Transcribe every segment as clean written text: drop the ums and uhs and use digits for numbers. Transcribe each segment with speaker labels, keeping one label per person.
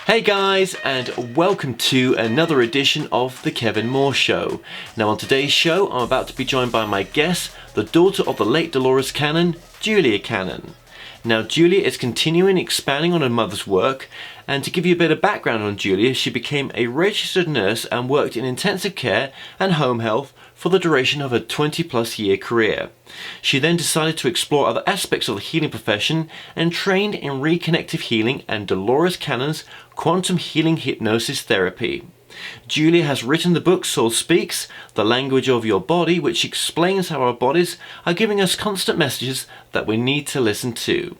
Speaker 1: Hey guys, and welcome to another edition of The Kevin Moore Show. Now on today's show, I'm about to be joined by my guest, the daughter of the late Dolores Cannon, Julia Cannon. Now Julia is continuing expanding on her mother's work, and to give you a bit of background on Julia, she became a registered nurse and worked in intensive care and home health for the duration of her 20-plus year career. She then decided to explore other aspects of the healing profession and trained in reconnective healing and Dolores Cannon's quantum healing hypnosis therapy. Julia has written the book Soul Speaks, The Language of Your Body, which explains how our bodies are giving us constant messages that we need to listen to.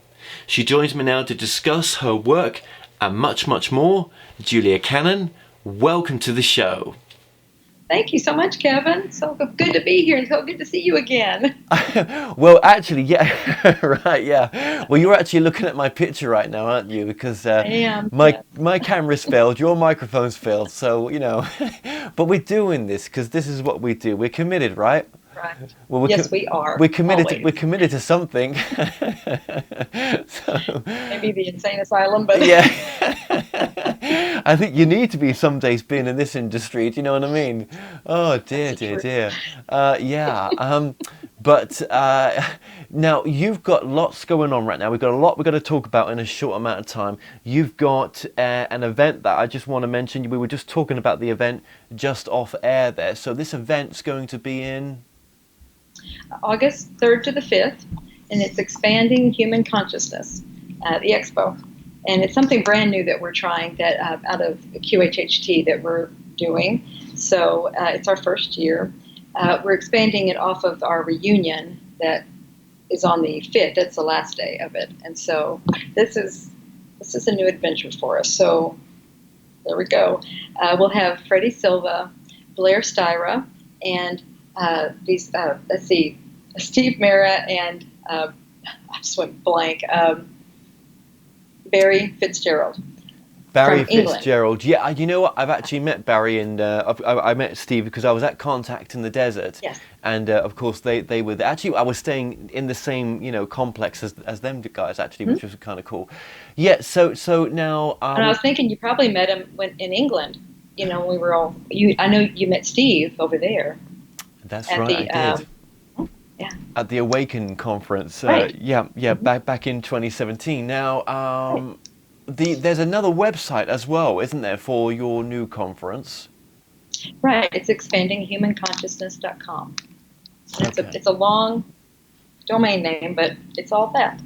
Speaker 1: She joins me now to discuss her work and much, much more. Julia Cannon, welcome to the show.
Speaker 2: Thank you so much, Kevin. So good to be here and so good to see you again.
Speaker 1: Well, actually, yeah, right, yeah. Well, you're actually looking at my picture right now, aren't you? Because
Speaker 2: I am.
Speaker 1: my camera's failed, your microphone's failed, so, you know. But we're doing this because this is what we do. We're committed, right?
Speaker 2: Right.
Speaker 1: Well,
Speaker 2: Yes, we are.
Speaker 1: We're committed.
Speaker 2: Always.
Speaker 1: We're committed to something.
Speaker 2: Maybe the insane asylum, but
Speaker 1: yeah. I think you need to be some days being in this industry. Do you know what I mean? Oh dear, dear, dear. Yeah. But now you've got lots going on right now. We've got a lot we've got to talk about in a short amount of time. You've got an event that I just want to mention. We were just talking about the event just off air there. So this event's going to be in
Speaker 2: August 3rd to the 5th, and it's Expanding Human Consciousness, the expo. And it's something brand new that we're trying that out of QHHT that we're doing. So it's our first year. We're expanding it off of our reunion that is on the 5th. That's the last day of it. And so this is a new adventure for us. So there we go. We'll have Freddie Silva, Blair Styra, and let's see, Steve Mara and I just went blank. Barry Fitzgerald.
Speaker 1: Barry
Speaker 2: from England.
Speaker 1: Fitzgerald. Yeah, you know what? I've actually met Barry and I met Steve because I was at Contact in the desert.
Speaker 2: Yes.
Speaker 1: And of course they were there. Actually, I was staying in the same complex as them guys actually, which was kind of cool. Yeah. So now.
Speaker 2: And I was thinking you probably met him in England. When we were all. I know you met Steve over there.
Speaker 1: That's right. I did.
Speaker 2: Yeah.
Speaker 1: At the Awaken conference.
Speaker 2: Right.
Speaker 1: Back in 2017. Now.
Speaker 2: Right.
Speaker 1: There's another website as well, isn't there, for your new conference?
Speaker 2: Right, it's expandinghumanconsciousness.com.
Speaker 1: Okay.
Speaker 2: It's a long domain name, but it's all that.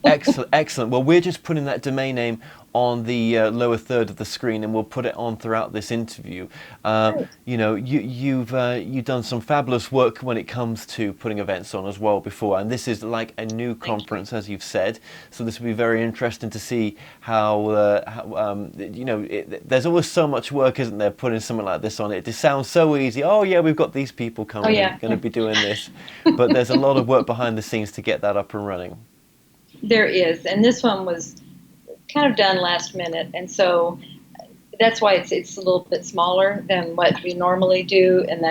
Speaker 1: Excellent, excellent. Well, we're just putting that domain name on the lower third of the screen, and we'll put it on throughout this interview.
Speaker 2: Right.
Speaker 1: You've done some fabulous work when it comes to putting events on as well before, and this is like a new conference, as you've said. So this will be very interesting to see how there's always so much work, isn't there, putting something like this on. It just sounds so easy. Oh yeah, we've got these people coming, going to be doing this, but there's a lot of work behind the scenes to get that up and running.
Speaker 2: There is, and this one was kind of done last minute, and so that's why it's a little bit smaller than what we normally do, and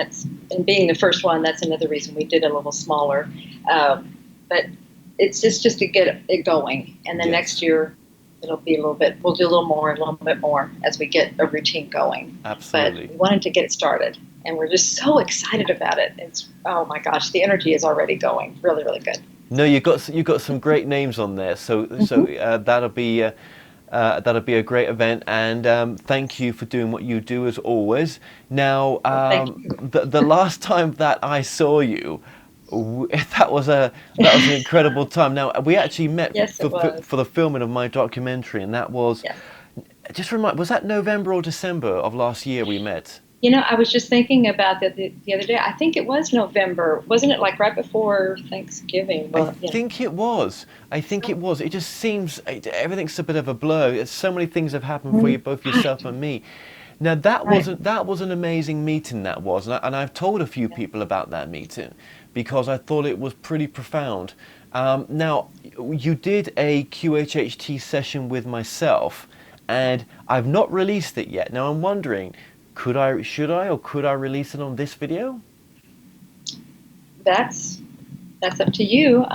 Speaker 2: being the first one, that's another reason we did it a little smaller. But it's just to get it going, and then next year it'll be we'll do a little bit more as we get a routine going.
Speaker 1: Absolutely.
Speaker 2: But we wanted to get it started, and we're just so excited about it. Oh my gosh, the energy is already going really, really good.
Speaker 1: No, you've got some great names on there, so that'll be a great event, and thank you for doing what you do as always. Now, the last time that I saw you, that was an incredible time. Now we actually met for the filming of my documentary, and that was just was that November or December of last year we met?
Speaker 2: I was just thinking about that the other day. I think it was November. Wasn't it like right before Thanksgiving?
Speaker 1: Well, I think it was. It just seems everything's a bit of a blur. So many things have happened for you, both yourself and me. Now that was an amazing meeting. That was, and I've told a few people about that meeting because I thought it was pretty profound. Now you did a QHHT session with myself, and I've not released it yet. Now I'm wondering. Could I release it on this video?
Speaker 2: That's up to you,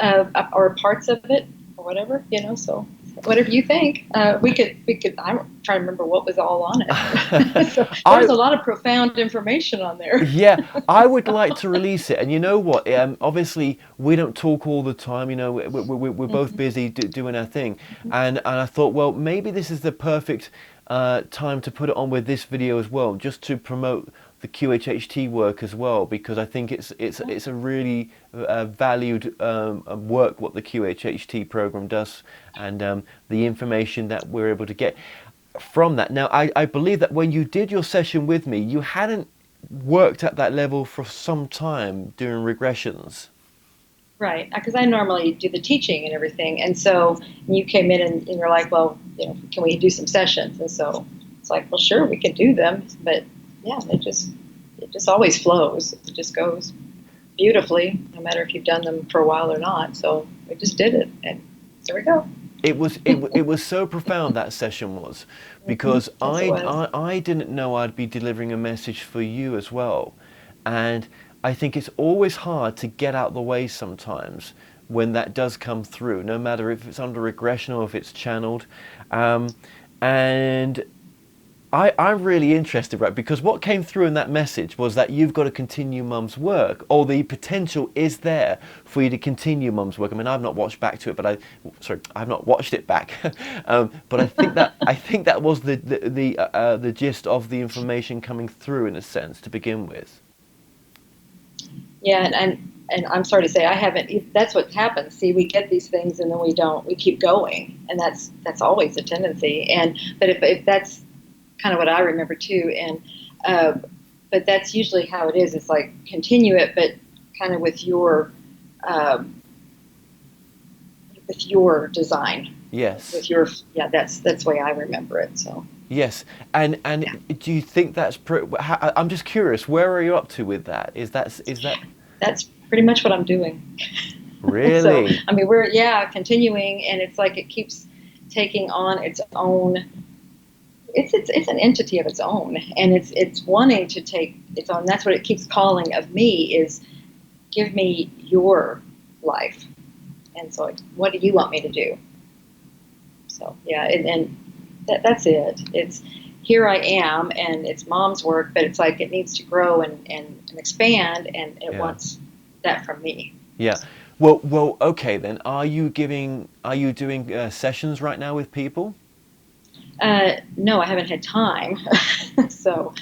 Speaker 2: or parts of it, or whatever, So whatever you think. We could. I'm trying to remember what was all on it. So there was
Speaker 1: I
Speaker 2: a lot of profound information on there.
Speaker 1: Yeah, I would like to release it, and you know what? Obviously, we don't talk all the time. You know, we're both
Speaker 2: Mhm.
Speaker 1: busy doing our thing, and I thought, well, maybe this is the perfect time to put it on with this video as well, just to promote the QHHT work as well, because I think it's a really valued work what the QHHT program does, and the information that we're able to get from that. Now, I believe that when you did your session with me, you hadn't worked at that level for some time doing regressions.
Speaker 2: Right, because I normally do the teaching and everything, and so you came in and you're like, well, can we do some sessions? And so it's like, well, sure, we can do them, but yeah, it just always flows. It just goes beautifully, no matter if you've done them for a while or not. So we just did it, and there we go.
Speaker 1: It was so profound, that session was, because
Speaker 2: Yes, it was.
Speaker 1: I didn't know I'd be delivering a message for you as well, and I think it's always hard to get out the way sometimes when that does come through, no matter if it's under regression or if it's channeled, um, and I'm really interested, right? Because what came through in that message was that you've got to continue Mum's work, or the potential is there for you to continue Mum's work. I mean, I've not watched back to it, but I've not watched it back. But I think that was the gist of the information coming through, in a sense, to begin with.
Speaker 2: Yeah, and I'm sorry to say I haven't. That's what happens. See, we get these things and then we don't. We keep going, and that's always a tendency. And but if that's kind of what I remember too, and uh, but that's usually how it is. It's like continue it, but kind of um, with your design,
Speaker 1: Yes.
Speaker 2: with your That's the way I remember it. So
Speaker 1: Yes, and
Speaker 2: yeah,
Speaker 1: do you think that's? I'm just curious. Where are you up to with that? Is that
Speaker 2: that's pretty much what I'm doing. So
Speaker 1: really?
Speaker 2: I mean, we're continuing, and it's like it keeps taking on its own. It's an entity of its own, and it's wanting to take its own. That's what it keeps calling of me is give me your life. And so what do you want me to do? So yeah, and that's it. It's here I am, and it's Mom's work, but it's like it needs to grow and expand, and it
Speaker 1: Yeah.
Speaker 2: wants that from me.
Speaker 1: Yeah. Well, okay then. Are you doing sessions right now with people?
Speaker 2: No, I haven't had time. So,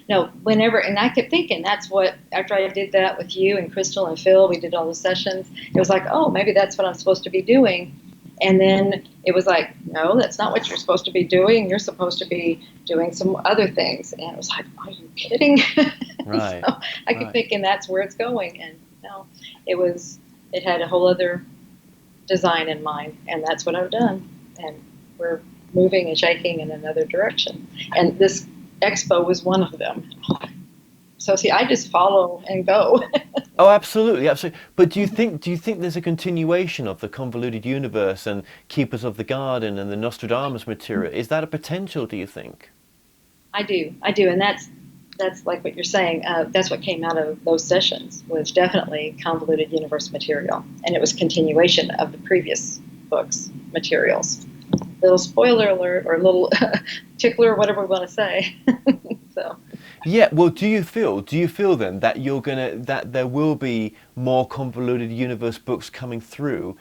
Speaker 2: no, whenever, and I kept thinking that's what, after I did that with you and Crystal and Phil, we did all the sessions. It was like, oh, maybe that's what I'm supposed to be doing. And then it was like, no, that's not what you're supposed to be doing. You're supposed to be doing some other things. And it was like, are you kidding?
Speaker 1: Right.
Speaker 2: So I kept
Speaker 1: Right.
Speaker 2: thinking that's where it's going. And no, it had a whole other design in mind. And that's what I've done. And we're moving and shaking in another direction. And this expo was one of them. So see, I just follow and go.
Speaker 1: Oh, absolutely, absolutely. But do you think there's a continuation of the convoluted universe and Keepers of the Garden and the Nostradamus material? Is that a potential, do you think?
Speaker 2: I do, and that's like what you're saying. That's what came out of those sessions was definitely convoluted universe material, and it was continuation of the previous books materials. Little spoiler alert, or little tickler, whatever we want to say. So
Speaker 1: Yeah, well, do you feel then that that there will be more convoluted universe books coming through,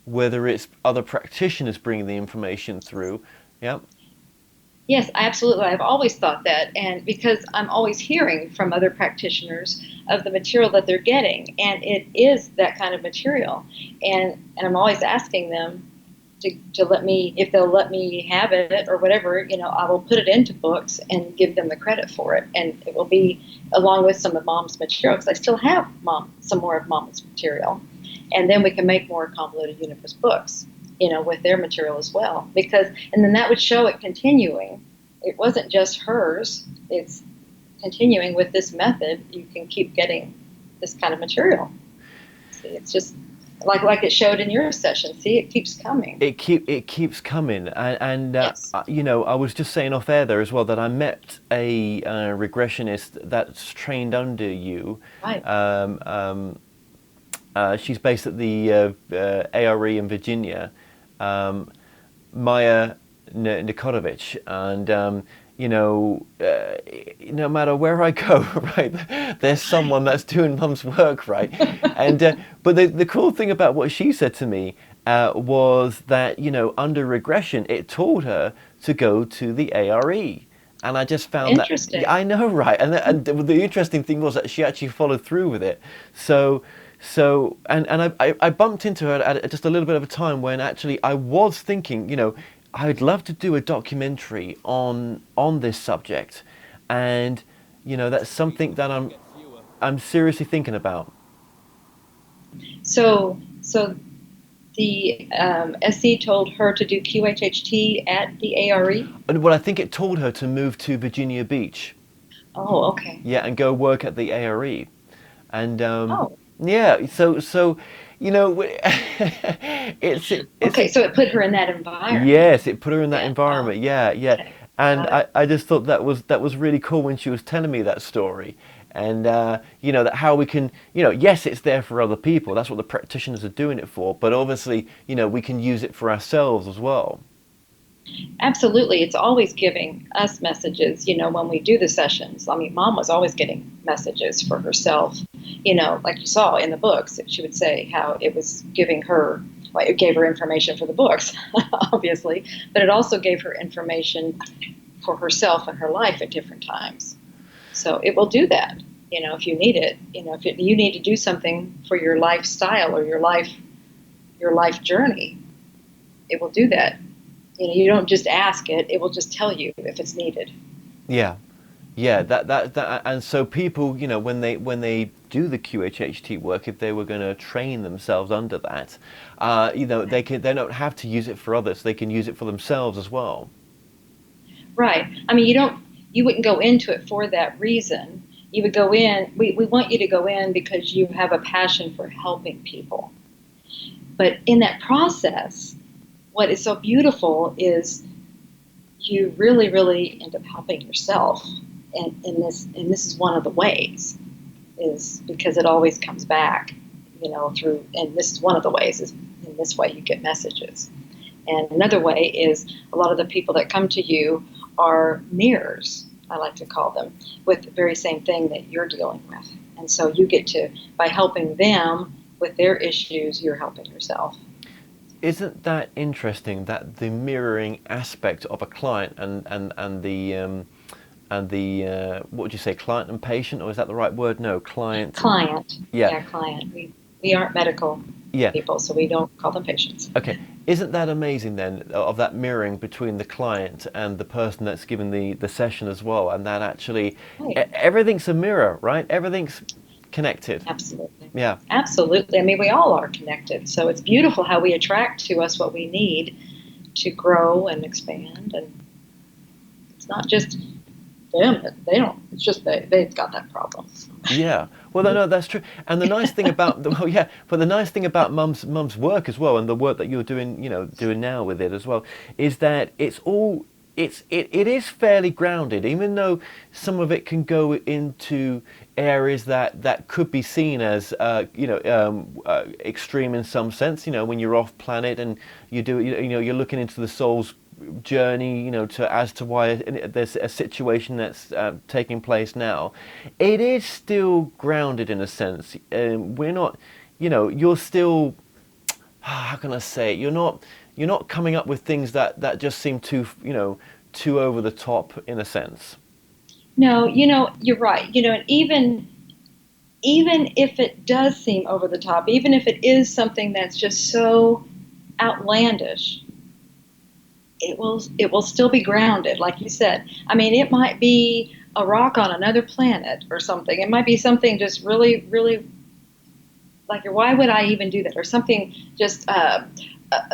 Speaker 1: whether it's other practitioners bringing the information through? Yeah,
Speaker 2: yes, absolutely. I've always thought that, and because I'm always hearing from other practitioners of the material that they're getting, and it is that kind of material, and I'm always asking them to let me, if they'll let me have it or whatever, I will put it into books and give them the credit for it, and it will be along with some of Mom's material because I still have some more of Mom's material, and then we can make more convoluted universe books, with their material as well. Because, and then that would show it continuing. It wasn't just hers. It's continuing with this method. You can keep getting this kind of material. See, it's just like it showed in your session. See, it keeps coming.
Speaker 1: it keeps coming, and
Speaker 2: Yes.
Speaker 1: you know, I was just saying off air there as well that I met a regressionist that's trained under you.
Speaker 2: Right.
Speaker 1: She's based at the ARE in Virginia, Maya Nikotovich, and no matter where I go, right, there's someone that's doing Mum's work, right, and but the cool thing about what she said to me was that under regression, it told her to go to the ARE. And I just found that,
Speaker 2: Interesting.
Speaker 1: I know, right? And the interesting thing was that she actually followed through with it. And I bumped into her at just a little bit of a time when actually I was thinking, I'd love to do a documentary on this subject, and that's something that I'm seriously thinking about.
Speaker 2: So the SC told her to do QHHT at the ARE.
Speaker 1: And well, I think it told her to move to Virginia Beach.
Speaker 2: Oh, okay.
Speaker 1: Yeah, and go work at the ARE. And
Speaker 2: Oh,
Speaker 1: yeah, so it's
Speaker 2: okay. So it put her in that environment.
Speaker 1: yes, it put her in that
Speaker 2: Yeah. Wow.
Speaker 1: environment. Yeah, yeah.
Speaker 2: Okay.
Speaker 1: And
Speaker 2: Got it.
Speaker 1: I just thought that was really cool when she was telling me that story. And that how we can, yes, it's there for other people. That's what the practitioners are doing it for. But obviously, we can use it for ourselves as well.
Speaker 2: Absolutely. It's always giving us messages, when we do the sessions. I mean, Mom was always getting messages for herself, like you saw in the books. She would say how it was giving her, well, it gave her information for the books, obviously, but it also gave her information for herself and her life at different times. So it will do that, if you need it. If you need to do something for your lifestyle or your life journey, it will do that. You don't just ask it; it will just tell you if it's needed.
Speaker 1: Yeah, yeah. That, and so people, when they do the QHHT work, if they were going to train themselves under that, they don't have to use it for others. They can use it for themselves as well.
Speaker 2: Right. I mean, you wouldn't go into it for that reason. You would go in. We want you to go in because you have a passion for helping people. But in that process, what is so beautiful is you really, really end up helping yourself. And this is one of the ways, is because it always comes back, through, and this is one of the ways, is in this way you get messages. And another way is a lot of the people that come to you are mirrors, I like to call them, with the very same thing that you're dealing with. And so you get to, by helping them with their issues, you're helping yourself.
Speaker 1: Isn't that interesting that the mirroring aspect of a client and the what would you say, client and patient, or is that the right word? No, client.
Speaker 2: Client.
Speaker 1: Yeah.
Speaker 2: Yeah, client. We aren't medical
Speaker 1: Yeah.
Speaker 2: people, so we don't call them patients.
Speaker 1: Okay. Isn't that amazing then, of that mirroring between the client and the person that's given the session as well, and that actually
Speaker 2: Right.
Speaker 1: everything's a mirror, right? Everything's connected.
Speaker 2: Absolutely.
Speaker 1: Yeah.
Speaker 2: Absolutely. I mean, we all are connected. So it's beautiful how we attract to us what we need to grow and expand. And it's not just them. They don't. It's just they've got that problem.
Speaker 1: Yeah, well, no, that's true. And the nice thing about well, yeah, but the nice thing about Mum's work as well, and the work that you're doing, doing now with it as well, is that it is fairly grounded, even though some of it can go into areas that could be seen as extreme in some sense. When you're off planet and you're looking into the soul's journey, as to why there's a situation that's taking place now. It is still grounded in a sense. We're not, you're still, how can I say it? You're not coming up with things that just seem too over the top in a sense.
Speaker 2: No, you're right. And even if it does seem over the top, even if it is something that's just so outlandish, it will still be grounded, like you said. I mean, it might be a rock on another planet or something. It might be something just really, really like, why would I even do that? Or something just a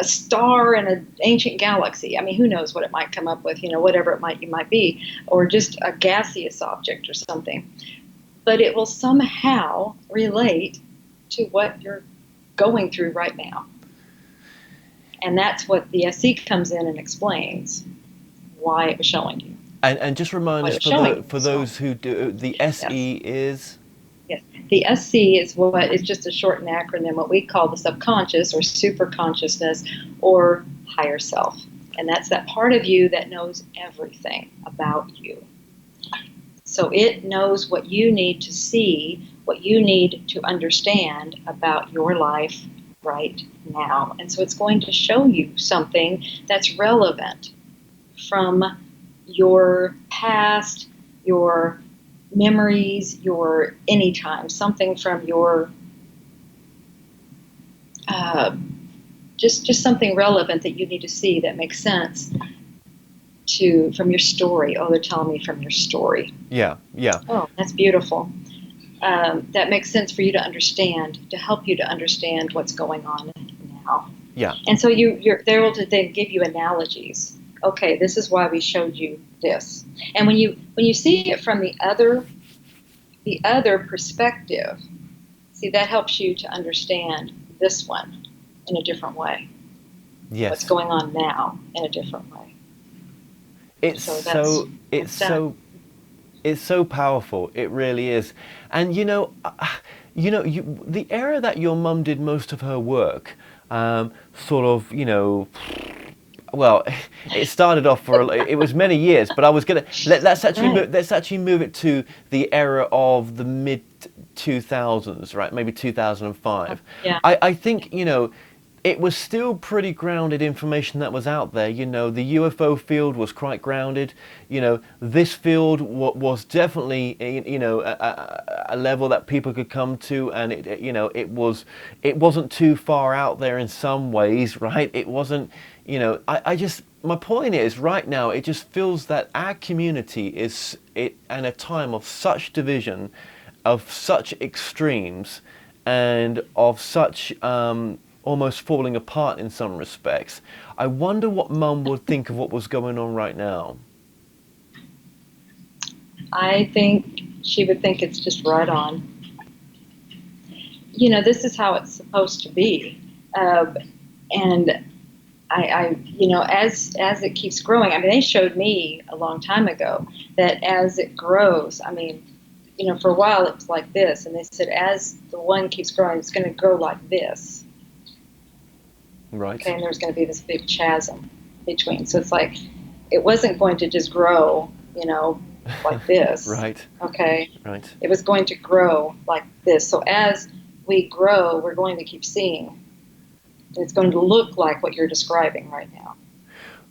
Speaker 2: star in an ancient galaxy. I mean, who knows what it might come up with? Whatever it might be, or just a gaseous object or something. But it will somehow relate to what you're going through right now. And that's what the SE comes in and explains why it was showing you.
Speaker 1: And just remind us for those who do, the SE is?
Speaker 2: Yes. The SC is just a shortened acronym, what we call the subconscious or super consciousness, or higher self. And that's that part of you that knows everything about you. So it knows what you need to see, what you need to understand about your life right now. And so it's going to show you something that's relevant from your past, your memories, your anytime, something from your just something relevant that you need to see that makes sense from your story. Oh, they're telling me from your story.
Speaker 1: Yeah, yeah.
Speaker 2: Oh, that's beautiful. That makes sense for you to understand, to help you to understand what's going on now.
Speaker 1: Yeah.
Speaker 2: And so they're able to then give you analogies. Okay, this is why we showed you this. And when you see it from the other perspective, see, that helps you to understand this one in a different way.
Speaker 1: Yes.
Speaker 2: What's going on now in a different way.
Speaker 1: It's so powerful. It really is. And the era that your mum did most of her work, sort of, well, it started off it was many years, but I was gonna let's actually move it to the era of the mid 2000s, right? Maybe 2005.
Speaker 2: Yeah.
Speaker 1: I think it was still pretty grounded information that was out there. The UFO field was quite grounded. This field was definitely, a level that people could come to, and it wasn't too far out there in some ways, right? It wasn't, my point is, right now, it just feels that our community is in a time of such division, of such extremes, and of such almost falling apart in some respects. I wonder what Mum would think of what was going on right now.
Speaker 2: I think she would think it's just right on. This is how it's supposed to be. And I as it keeps growing, they showed me a long time ago that as it grows, for a while it was like this, and they said as the one keeps growing, it's going to grow like this.
Speaker 1: Right.
Speaker 2: Okay, and there's going to be this big chasm between. So it's like it wasn't going to just grow, like this.
Speaker 1: Right.
Speaker 2: Okay.
Speaker 1: Right.
Speaker 2: It was going to grow like this. So as we grow, we're going to keep seeing. It's going to look like what you're describing right now.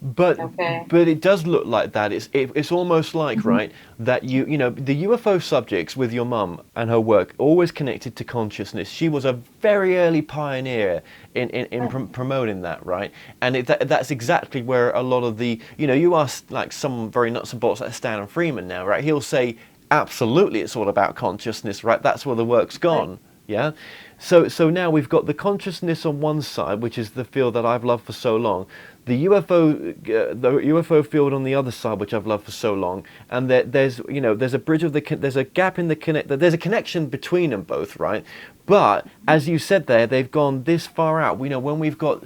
Speaker 1: But it does look like that. It's almost like,
Speaker 2: mm-hmm.
Speaker 1: right, that the UFO subjects with your mum and her work always connected to consciousness. She was a very early pioneer in promoting that, right? And that's exactly where a lot of the you ask like some very nuts and bolts like Stan Freeman now, right? He'll say absolutely it's all about consciousness, right? That's where the work's gone. Right. Yeah. So now we've got the consciousness on one side, which is the field that I've loved for so long. The UFO field on the other side, which I've loved for so long, and there's a bridge there's a gap in the there's a connection between them both, right? But as you said there, they've gone this far out. When we've got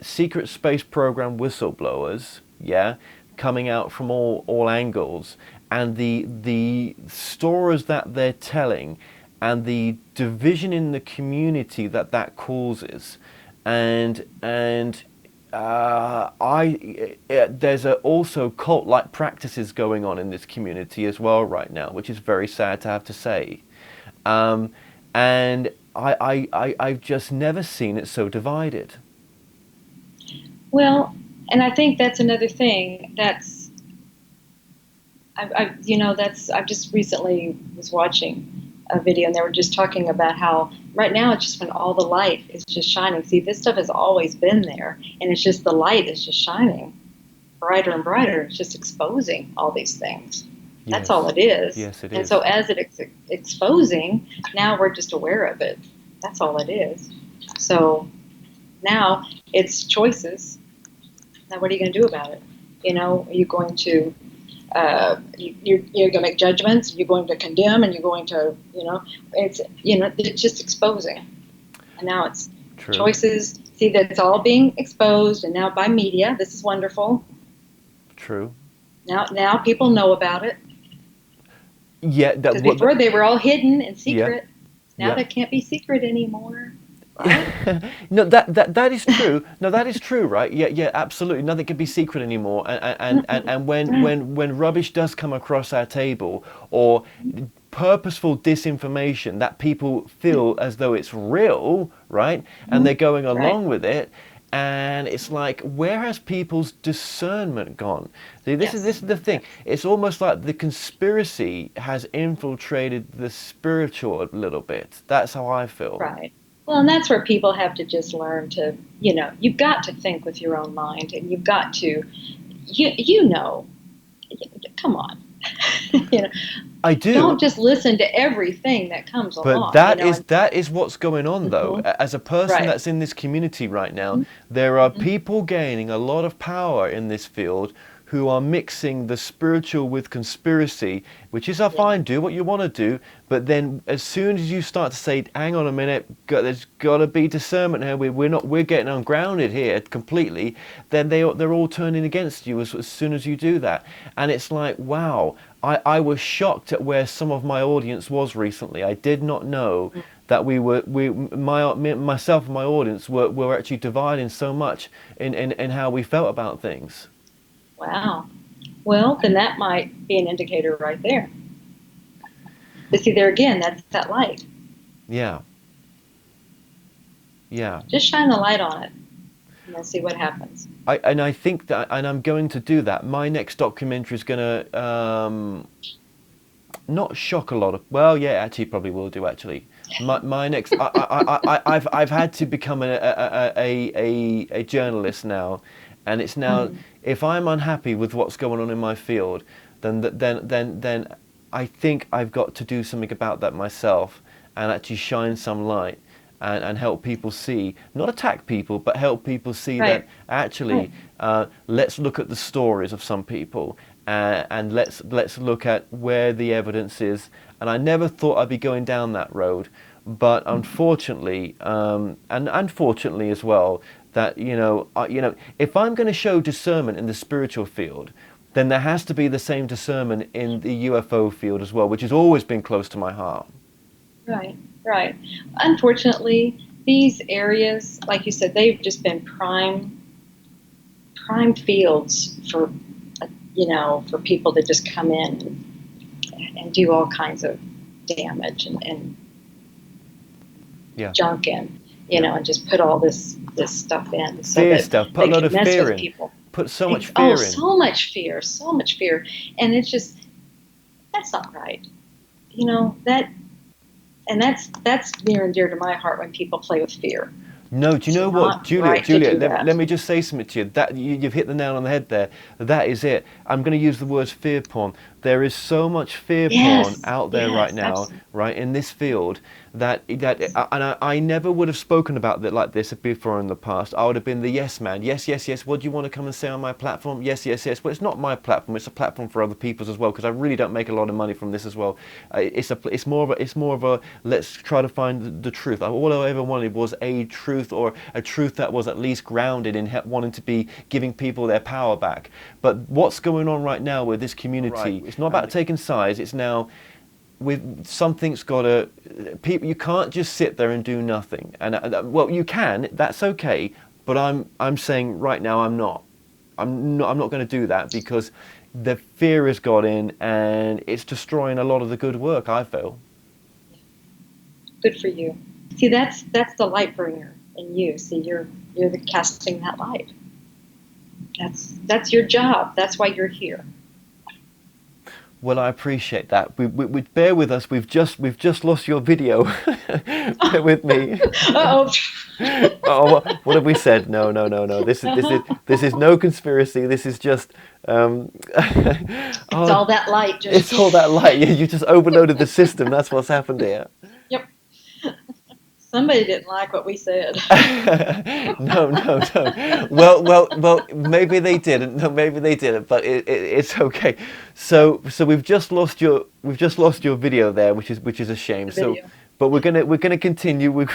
Speaker 1: secret space program whistleblowers, coming out from all angles, and the stories that they're telling, and the division in the community that causes, and there's also cult-like practices going on in this community as well right now, which is very sad to have to say. And I've just never seen it so divided.
Speaker 2: Well, and I think that's another thing I just recently was watching a video, and they were just talking about how right now it's just when all the light is just shining. See, this stuff has always been there, and it's just the light is just shining brighter and brighter. It's just exposing all these things. Yes. That's all it is.
Speaker 1: Yes, it is.
Speaker 2: And so as it's exposing, now we're just aware of it. That's all it is. So now it's choices. Now what are you going to do about it? Are you going to you're going to make judgments, you're going to condemn, and you're going to, it's just exposing. And now it's True. Choices. See, that's all being exposed, and now by media. This is wonderful.
Speaker 1: True.
Speaker 2: Now people know about it.
Speaker 1: Yeah.
Speaker 2: Because before they were all hidden and secret. Yeah. Now they can't be secret anymore. right?
Speaker 1: No, that is true. No, that is true, right? Yeah, yeah, absolutely. Nothing can be secret anymore. And when rubbish does come across our table, or purposeful disinformation that people feel as though it's real, right? And they're going
Speaker 2: Right.
Speaker 1: along with it. And it's like, where has people's discernment gone? See, this
Speaker 2: Yes.
Speaker 1: is the thing.
Speaker 2: Yes.
Speaker 1: It's almost like the conspiracy has infiltrated the spiritual a little bit. That's how I feel.
Speaker 2: Right. Well, and that's where people have to just learn to, you've got to think with your own mind, and you've got to, you know, come on, you know,
Speaker 1: I
Speaker 2: don't
Speaker 1: do.
Speaker 2: just listen to everything that comes
Speaker 1: But
Speaker 2: along, and
Speaker 1: that is what's going on though.
Speaker 2: mhm,
Speaker 1: As a person
Speaker 2: right.
Speaker 1: that's in this community right now,
Speaker 2: Mhm,
Speaker 1: there are
Speaker 2: mhm,
Speaker 1: people gaining a lot of power in this field who are mixing the spiritual with conspiracy, which is
Speaker 2: yeah,
Speaker 1: fine, do what you want to do, but then as soon as you start to say, hang on a minute, there's got to be discernment here, we're getting ungrounded here completely, then they're all turning against you as soon as you do that. And it's like, wow, I was shocked at where some of my audience was recently. I did not know that myself and my audience were actually dividing so much in how we felt about things.
Speaker 2: wow. Well, then that might be an indicator right there. But see, there again, that's that light.
Speaker 1: Yeah, yeah.
Speaker 2: Just shine the light on it, and we'll see what happens.
Speaker 1: I think that, and I'm going to do that. My next documentary is going to not shock a lot of. Well, yeah, actually, probably will do. Actually, my next. I've had to become a journalist now, and it's now,
Speaker 2: Mm,
Speaker 1: if I'm unhappy with what's going on in my field, then I think I've got to do something about that myself, and actually shine some light. And help people see, not attack people, but help people see that
Speaker 2: right,
Speaker 1: actually,
Speaker 2: right.
Speaker 1: let's look at the stories of some people, and let's look at where the evidence is. And I never thought I'd be going down that road, but unfortunately, and unfortunately as well, that if I'm going to show discernment in the spiritual field, then there has to be the same discernment in the UFO field as well, which has always been close to my heart.
Speaker 2: Right, right. Unfortunately, these areas, like you said, they've just been prime fields for, for people to just come in and do all kinds of damage and
Speaker 1: Yeah,
Speaker 2: junk in,
Speaker 1: yeah.
Speaker 2: and just put all this stuff in so
Speaker 1: Fear
Speaker 2: that
Speaker 1: stuff. Put
Speaker 2: they
Speaker 1: a lot
Speaker 2: can
Speaker 1: of
Speaker 2: mess
Speaker 1: fear
Speaker 2: with
Speaker 1: in.
Speaker 2: people.
Speaker 1: Put so much
Speaker 2: Oh,
Speaker 1: fear in.
Speaker 2: so much fear, and it's just that's not right. You know that. And that's near and dear to my heart when people play with fear.
Speaker 1: No, do you
Speaker 2: It's
Speaker 1: know what,
Speaker 2: not
Speaker 1: Julia?
Speaker 2: right to
Speaker 1: Julia,
Speaker 2: do
Speaker 1: let
Speaker 2: that.
Speaker 1: me just say something to you. That you've hit the nail on the head there. That is it. I'm going to use the words fear porn. There is so much fear porn
Speaker 2: Yes,
Speaker 1: out there right
Speaker 2: yes,
Speaker 1: now,
Speaker 2: absolutely.
Speaker 1: right in this field, I never would have spoken about it like this before in the past. I would have been the yes man. Yes, yes, yes. What do you want to come and say on my platform? Yes, yes, yes. Well, it's not my platform. It's a platform for other people's as well, because I really don't make a lot of money from this as well. It's more of a let's try to find the truth. All I ever wanted was a truth, or a truth that was at least grounded in wanting to be giving people their power back. But what's going on right now with this community? Right. It's not about taking sides. It's now with something's got to people. You can't just sit there and do nothing. And well, you can. That's okay. But I'm saying right now I'm not. I'm not going to do that, because the fear has got in and it's destroying a lot of the good work, I feel.
Speaker 2: Good for you. See, that's the light bringer in you. See, you're the casting that light. That's your job. That's why you're here.
Speaker 1: Well, I appreciate that. We bear with us. We've just lost your video. Bear with me.
Speaker 2: Uh-oh.
Speaker 1: Oh, what have we said? No, no, no, no. This is no conspiracy. This is just
Speaker 2: It's
Speaker 1: oh,
Speaker 2: all that light.
Speaker 1: it's
Speaker 2: Just
Speaker 1: all that light. You just overloaded the system. That's what's happened here.
Speaker 2: yep. Somebody didn't like what we said.
Speaker 1: No, no, no. Well. Maybe they didn't. No, maybe they didn't. But it's okay. So we've just lost your video there, which is a shame.
Speaker 2: The
Speaker 1: So
Speaker 2: video.
Speaker 1: But we're gonna continue. We'll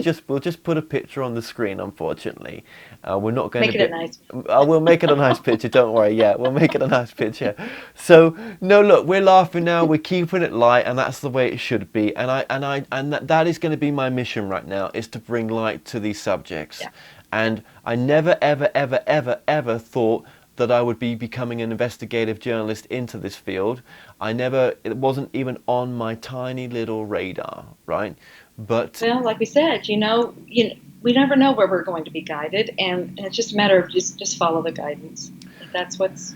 Speaker 1: just put a picture on the screen. Unfortunately, we're not going to
Speaker 2: Make it
Speaker 1: be.
Speaker 2: a nice.
Speaker 1: We'll make it a nice picture. Don't worry. Yeah, we'll make it a nice picture. So no, look, we're laughing now. We're keeping it light, and that's the way it should be. And that is going to be my mission right now, is to bring light to these subjects.
Speaker 2: Yeah.
Speaker 1: And I never, ever, ever, ever, ever thought that I would be becoming an investigative journalist into this field. It wasn't even on my tiny little radar, right? But
Speaker 2: Well, like we said, we never know where we're going to be guided, and it's just a matter of just follow the guidance. If that's what's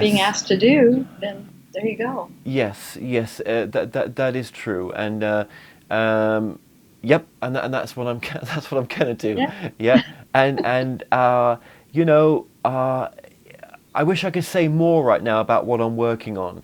Speaker 2: being
Speaker 1: yes,
Speaker 2: asked to do, then there you go.
Speaker 1: yes, that is true, and yep, and that's what I'm that's what I'm gonna do,
Speaker 2: Yeah.
Speaker 1: yeah, and you know, I wish I could say more right now about what I'm working on,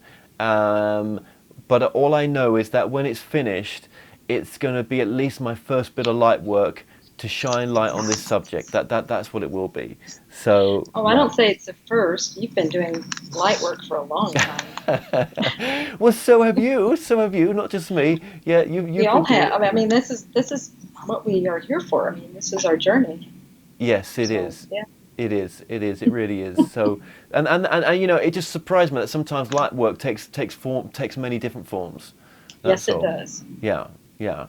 Speaker 1: but all I know is that when it's finished, it's going to be at least my first bit of light work to shine light on this subject. That's what it will be. So
Speaker 2: Oh, I
Speaker 1: yeah.
Speaker 2: don't say it's the first. You've been doing light work for a long time.
Speaker 1: Well, so have you. So have you. Not just me. Yeah,
Speaker 2: We
Speaker 1: you've
Speaker 2: all
Speaker 1: been doing.
Speaker 2: have. I mean, this is what we are here for. I mean, this is our journey.
Speaker 1: Yes, it
Speaker 2: So
Speaker 1: is.
Speaker 2: yeah,
Speaker 1: It is. It is. It really is. So, and it just surprised me that sometimes light work takes many different forms.
Speaker 2: yes,
Speaker 1: That's
Speaker 2: it
Speaker 1: all.
Speaker 2: does.
Speaker 1: Yeah. Yeah.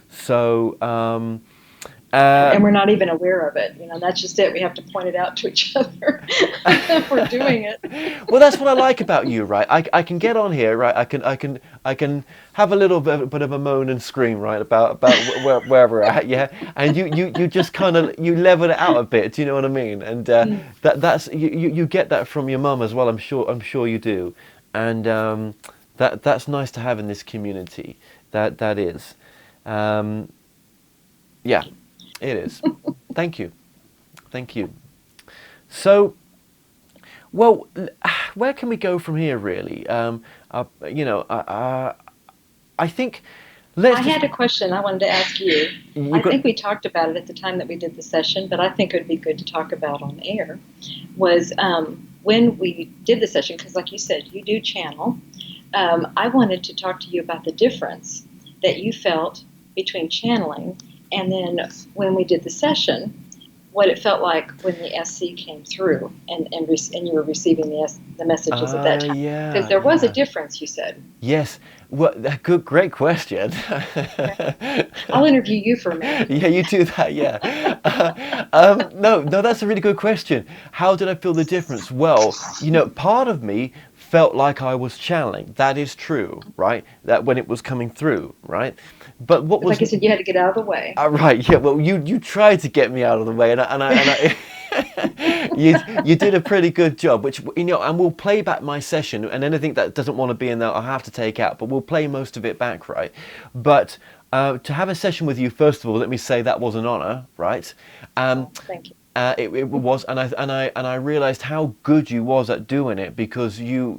Speaker 1: So,
Speaker 2: And we're not even aware of it. That's just it. We have to point it out to each other if we're doing it.
Speaker 1: well, that's what I like about you, right? I can get on here, right? I can have a little bit of a moan and scream, right, about where we're at, yeah. And you just kind of you level it out a bit. Do you know what I mean? And
Speaker 2: Mm.
Speaker 1: that's you get that from your mum as well. I'm sure you do. And that's nice to have in this community. That is. Um, yeah, it is. Thank you. Thank you. So, well, where can we go from here, really? I think let's
Speaker 2: I
Speaker 1: just.
Speaker 2: had a question I wanted to ask you.
Speaker 1: You
Speaker 2: I
Speaker 1: got.
Speaker 2: think we talked about it at the time that we did the session, but I think it would be good to talk about on air. Was when we did the session, because like you said, you do channel. I wanted to talk to you about the difference that you felt between channeling and then when we did the session, what it felt like when the SC came through and you were receiving the messages at that time. Because
Speaker 1: Yeah,
Speaker 2: there was a
Speaker 1: yeah.
Speaker 2: difference, you said.
Speaker 1: Yes. Well, great question.
Speaker 2: Okay. I'll interview you for a minute.
Speaker 1: Yeah, you do that. Yeah. No, that's a really good question. How did I feel the difference? Well, part of me felt like I was channeling. That is true, right? That when it was coming through, right? But what
Speaker 2: Like
Speaker 1: was
Speaker 2: I said, you had to get out of the way.
Speaker 1: right? Yeah. Well, you tried to get me out of the way, and I you did a pretty good job. Which and we'll play back my session, and anything that doesn't want to be in there, I'll have to take out. But we'll play most of it back, right? But to have a session with you, first of all, let me say that was an honor, right?
Speaker 2: Oh, thank you.
Speaker 1: It was, and I realized how good you was at doing it because you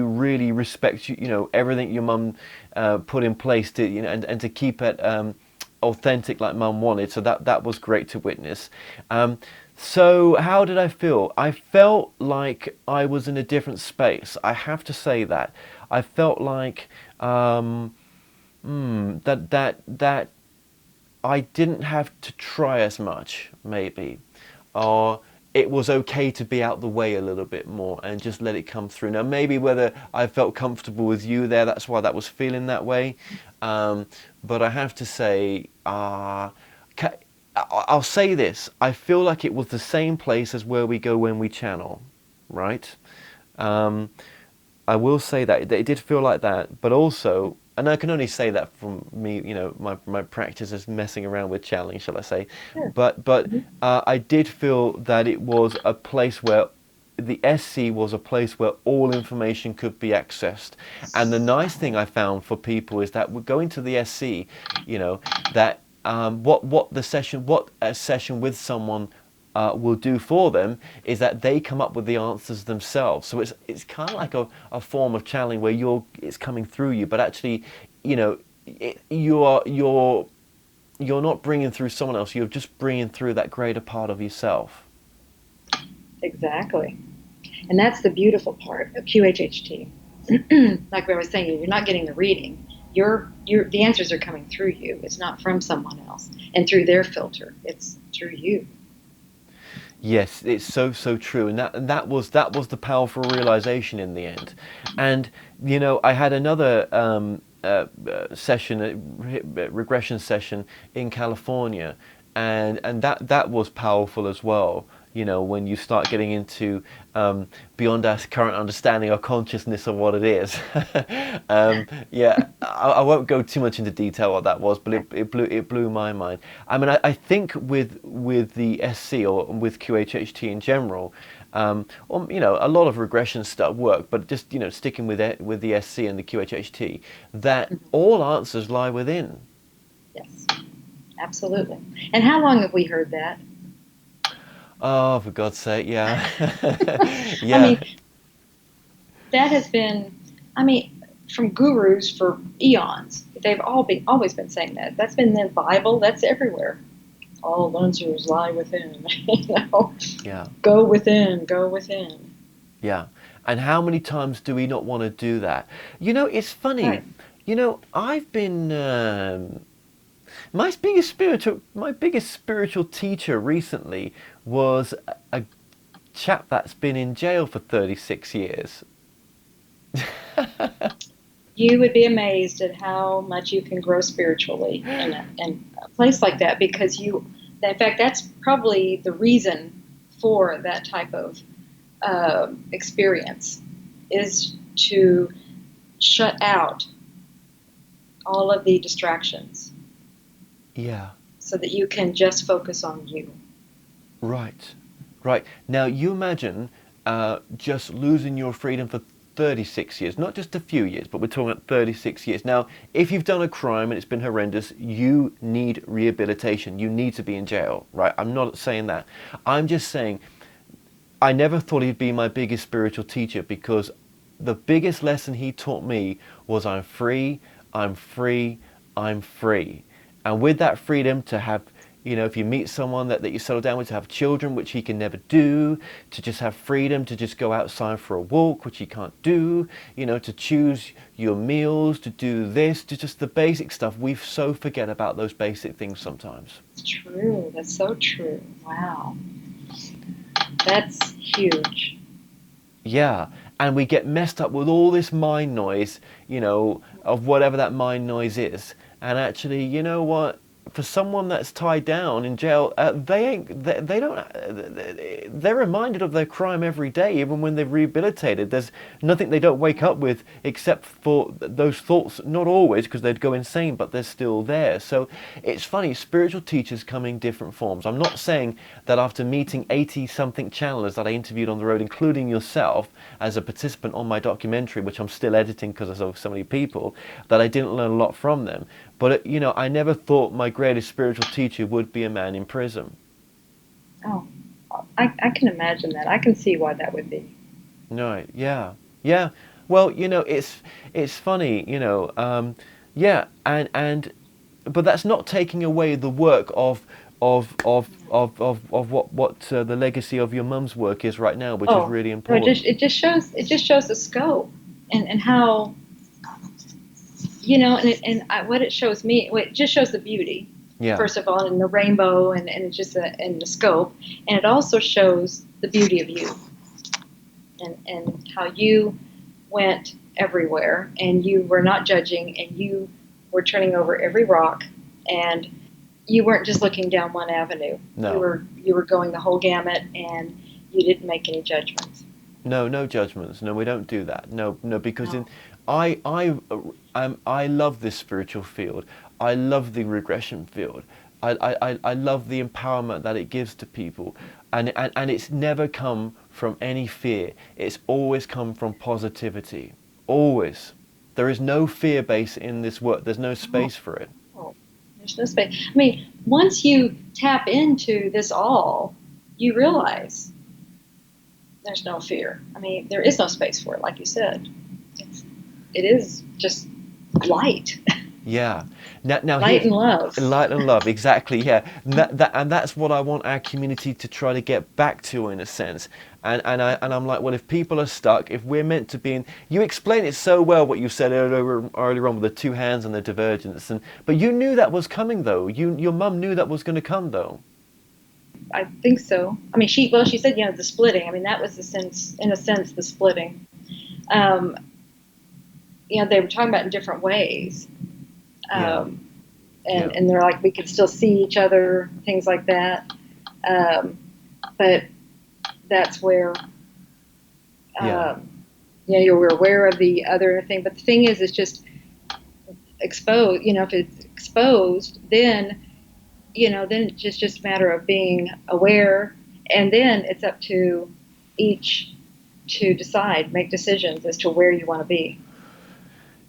Speaker 1: really respect everything your mum put in place to and to keep it authentic like mum wanted. So that was great to witness. So how did I feel? I felt like I was in a different space. I have to say that. I felt like that I didn't have to try as much, maybe, or it was okay to be out the way a little bit more and just let it come through. Now, maybe whether I felt comfortable with you there, that's why that was feeling that way. But I have to say, I'll say this: I feel like it was the same place as where we go when we channel, right? I will say that it did feel like that, but also, and I can only say that from me, my practice is messing around with channeling, shall I say?
Speaker 2: Sure.
Speaker 1: But
Speaker 2: Hmm.
Speaker 1: I did feel that it was a place where the SC was a place where all information could be accessed. And the nice thing I found for people is that we're going to the SC, that what a session with someone will do for them is that they come up with the answers themselves. So it's kind of like a form of channeling where it's coming through you, but actually, you're not bringing through someone else. You're just bringing through that greater part of yourself.
Speaker 2: Exactly. And that's the beautiful part of QHHT. Like I was saying, you're not getting the reading. You're the answers are coming through you. It's not from someone else and through their filter. It's through you.
Speaker 1: Yes, it's so true, and that was the powerful realization in the end. And I had another session, regression session in California, and that was powerful as well. When you start getting into beyond our current understanding or consciousness of what it is. Yeah, I won't go too much into detail what that was, but it blew my mind. I mean, I think with the SC or with QHHT in general, or a lot of regression stuff work, but just sticking with the SC and the QHHT, that all answers lie within.
Speaker 2: Yes, absolutely. And how long have we heard that?
Speaker 1: Oh, for God's sake, yeah.
Speaker 2: I
Speaker 1: Yeah,
Speaker 2: mean, that has been, from gurus for eons. They've always been saying that. That's been in the Bible. That's everywhere. All answers lie within.
Speaker 1: yeah,
Speaker 2: Go within. Go within.
Speaker 1: yeah. And how many times do we not want to do that? It's funny.
Speaker 2: Right.
Speaker 1: I've been my biggest spiritual teacher recently was a chap that's been in jail for 36 years.
Speaker 2: You would be amazed at how much you can grow spiritually in a place like that, because in fact, that's probably the reason for that type of experience, is to shut out all of the distractions
Speaker 1: Yeah.
Speaker 2: so that you can just focus on you.
Speaker 1: Right. Right. Now you imagine just losing your freedom for 36 years, not just a few years, but we're talking about 36 years. Now, if you've done a crime and it's been horrendous, you need rehabilitation. You need to be in jail, right? I'm not saying that. I'm just saying I never thought he'd be my biggest spiritual teacher, because the biggest lesson he taught me was I'm free, I'm free, I'm free. And with that freedom to have, if you meet someone that you settle down with, to have children, which he can never do, to just have freedom to just go outside for a walk, which he can't do, to choose your meals, to do this, to just the basic stuff. We so forget about those basic things sometimes.
Speaker 2: It's true. That's so true. Wow. That's huge.
Speaker 1: Yeah, and we get messed up with all this mind noise, of whatever that mind noise is. And actually, you know what? For someone that's tied down in jail, they don't. They're reminded of their crime every day, even when they're rehabilitated. There's nothing they don't wake up with except for those thoughts. Not always, because they'd go insane, but they're still there. So it's funny. Spiritual teachers come in different forms. I'm not saying that after meeting 80-something channelers that I interviewed on the road, including yourself as a participant on my documentary, which I'm still editing because there's so many people, that I didn't learn a lot from them. But, I never thought my greatest spiritual teacher would be a man in prison.
Speaker 2: Oh, I can imagine that. I can see why that would be.
Speaker 1: Right, yeah. Yeah. Well, it's funny, yeah, but that's not taking away the work of what the legacy of your mum's work is right now, which is really important.
Speaker 2: No, it just shows the scope and how, what it shows me, it just shows the beauty,
Speaker 1: Yeah.
Speaker 2: first of all, and the rainbow, and it's just and the scope, and it also shows the beauty of you, and how you went everywhere, and you were not judging, and you were turning over every rock, and you weren't just looking down one avenue.
Speaker 1: No.
Speaker 2: You were going the whole gamut, and you didn't make any judgments.
Speaker 1: No judgments. No, we don't do that. No, because
Speaker 2: No.
Speaker 1: I love this spiritual field. I love the regression field. I love the empowerment that it gives to people, and it's never come from any fear. It's always come from positivity. Always. There is no fear base in this work. There's no space for it.
Speaker 2: Oh, there's no space. Once you tap into this all, you realize there's no fear. There is no space for it, like you said. It is just light.
Speaker 1: Yeah. Now
Speaker 2: Light and love.
Speaker 1: Light and love, exactly. Yeah, and that's what I want our community to try to get back to, in a sense. And I'm like, well, if people are stuck, if we're meant to be in, you explain it so well what you said earlier on with the two hands and the divergence, but you knew that was coming though. Your mum knew that was going to come though.
Speaker 2: I think so. I mean, she said, the splitting. I mean, that was the sense, in a sense, the splitting. Um, they were talking about in different ways.
Speaker 1: Yeah.
Speaker 2: And they're like, we could still see each other, things like that. But that's where, you were aware of the other thing. But the thing is, it's just exposed. If it's exposed, then then it's just a matter of being aware, and then it's up to each to decide, make decisions as to where you want to be.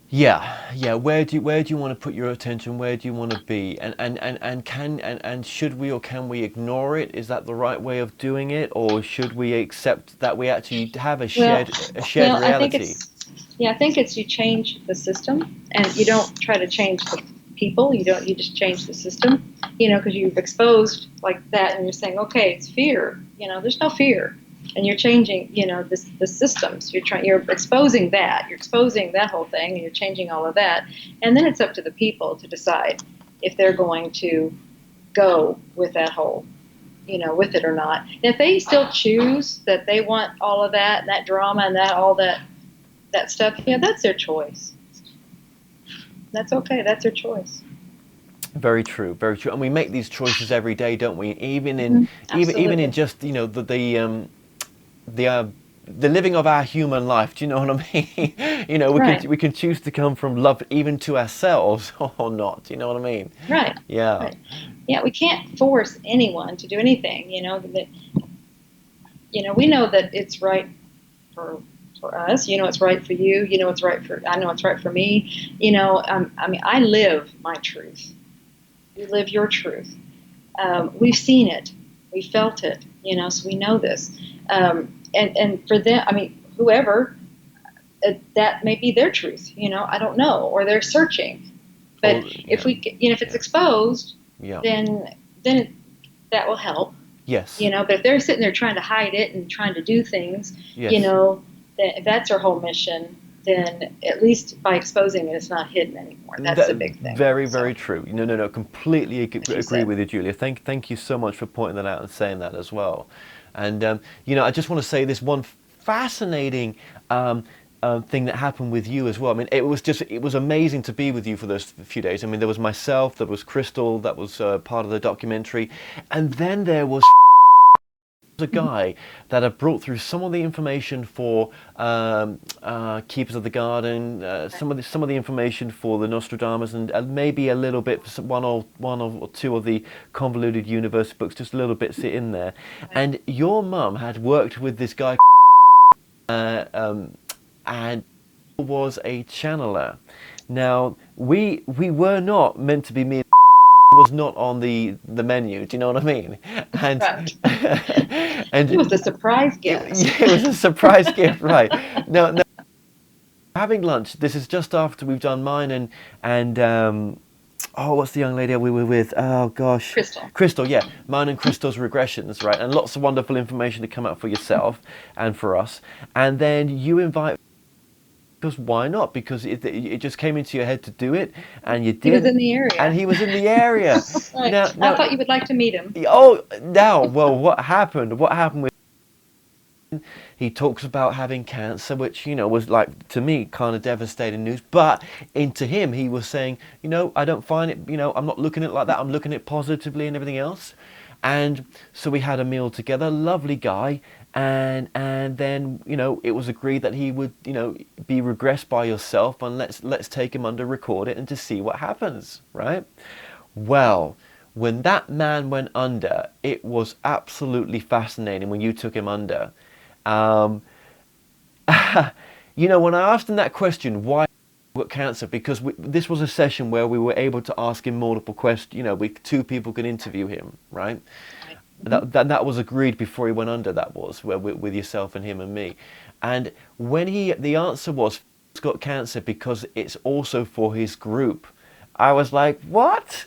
Speaker 1: Yeah. Where do you want to put your attention? Where do you want to be? And should we or can we ignore it? Is that the right way of doing it, or should we accept that we actually have a shared reality?
Speaker 2: I think it's you change the system, and you don't try to change the people. You just change the system. Because you've exposed like that, and you're saying, okay, it's fear. There's no fear. And you're changing, the systems. You're exposing that. You're exposing that whole thing, and you're changing all of that. And then it's up to the people to decide if they're going to go with that whole, with it or not. And if they still choose that they want all of that, and that drama, and all that stuff, that's their choice. That's okay. That's their choice.
Speaker 1: Very true, very true. And we make these choices every day, don't we? Even in just the living of our human life. Do you know what I mean?
Speaker 2: Right.
Speaker 1: we can choose to come from love even to ourselves or not. Do you know what I mean?
Speaker 2: Right.
Speaker 1: Yeah.
Speaker 2: Right. Yeah, we can't force anyone to do anything. We know that it's right for us. It's right for you. It's right for. I know it's right for me. I live my truth. You live your truth. We've seen it. We felt it. So we know this. And for them, whoever, that may be their truth. I don't know, or they're searching. But if it's exposed, then that will help.
Speaker 1: Yes.
Speaker 2: But if they're sitting there trying to hide it and trying to do things,
Speaker 1: yes.
Speaker 2: If that's their whole mission, then at least by exposing it, it's not hidden anymore. That's the big thing.
Speaker 1: Very, very true. No. Completely agree with you, Julia. Thank you so much for pointing that out and saying that as well. And I just want to say this one fascinating thing that happened with you as well. I mean, it was amazing to be with you for those few days. I mean, there was myself, there was Crystal, that was part of the documentary, and then there was a guy that had brought through some of the information for Keepers of the Garden, some of the information for the Nostradamus, and maybe a little bit for one or two of the convoluted universe books, just little bits in there. And your mum had worked with this guy, and was a channeler. Now we were not meant to be me. Was not on the menu. Do you know what I mean? And
Speaker 2: right.
Speaker 1: And
Speaker 2: it was a surprise gift.
Speaker 1: It was a surprise gift, right? No. Having lunch. This is just after we've done mine and what's the young lady we were with? Oh gosh, Crystal. Yeah, mine and Crystal's regressions, right? And lots of wonderful information to come out for yourself and for us. And then you invite. Because why not? Because it just came into your head to do it, and you did.
Speaker 2: He was in the area.
Speaker 1: And he was in the area.
Speaker 2: Right. Now, I thought you would like to meet him.
Speaker 1: Oh, now, well, what happened? What happened with him? He talks about having cancer, which, was like, to me, kind of devastating news. But into him, he was saying, I don't find it, I'm not looking at it like that. I'm looking at it positively and everything else. And so we had a meal together, lovely guy. And then it was agreed that he would be regressed by yourself, and let's take him under, record it, and to see what happens, right? Well, when that man went under, it was absolutely fascinating when you took him under. When I asked him that question, why got cancer, because this was a session where we were able to ask him multiple questions. Two people could interview him, right? That was agreed before he went under. That was with yourself and him and me. And when the answer was he's got cancer because it's also for his group. I was like, what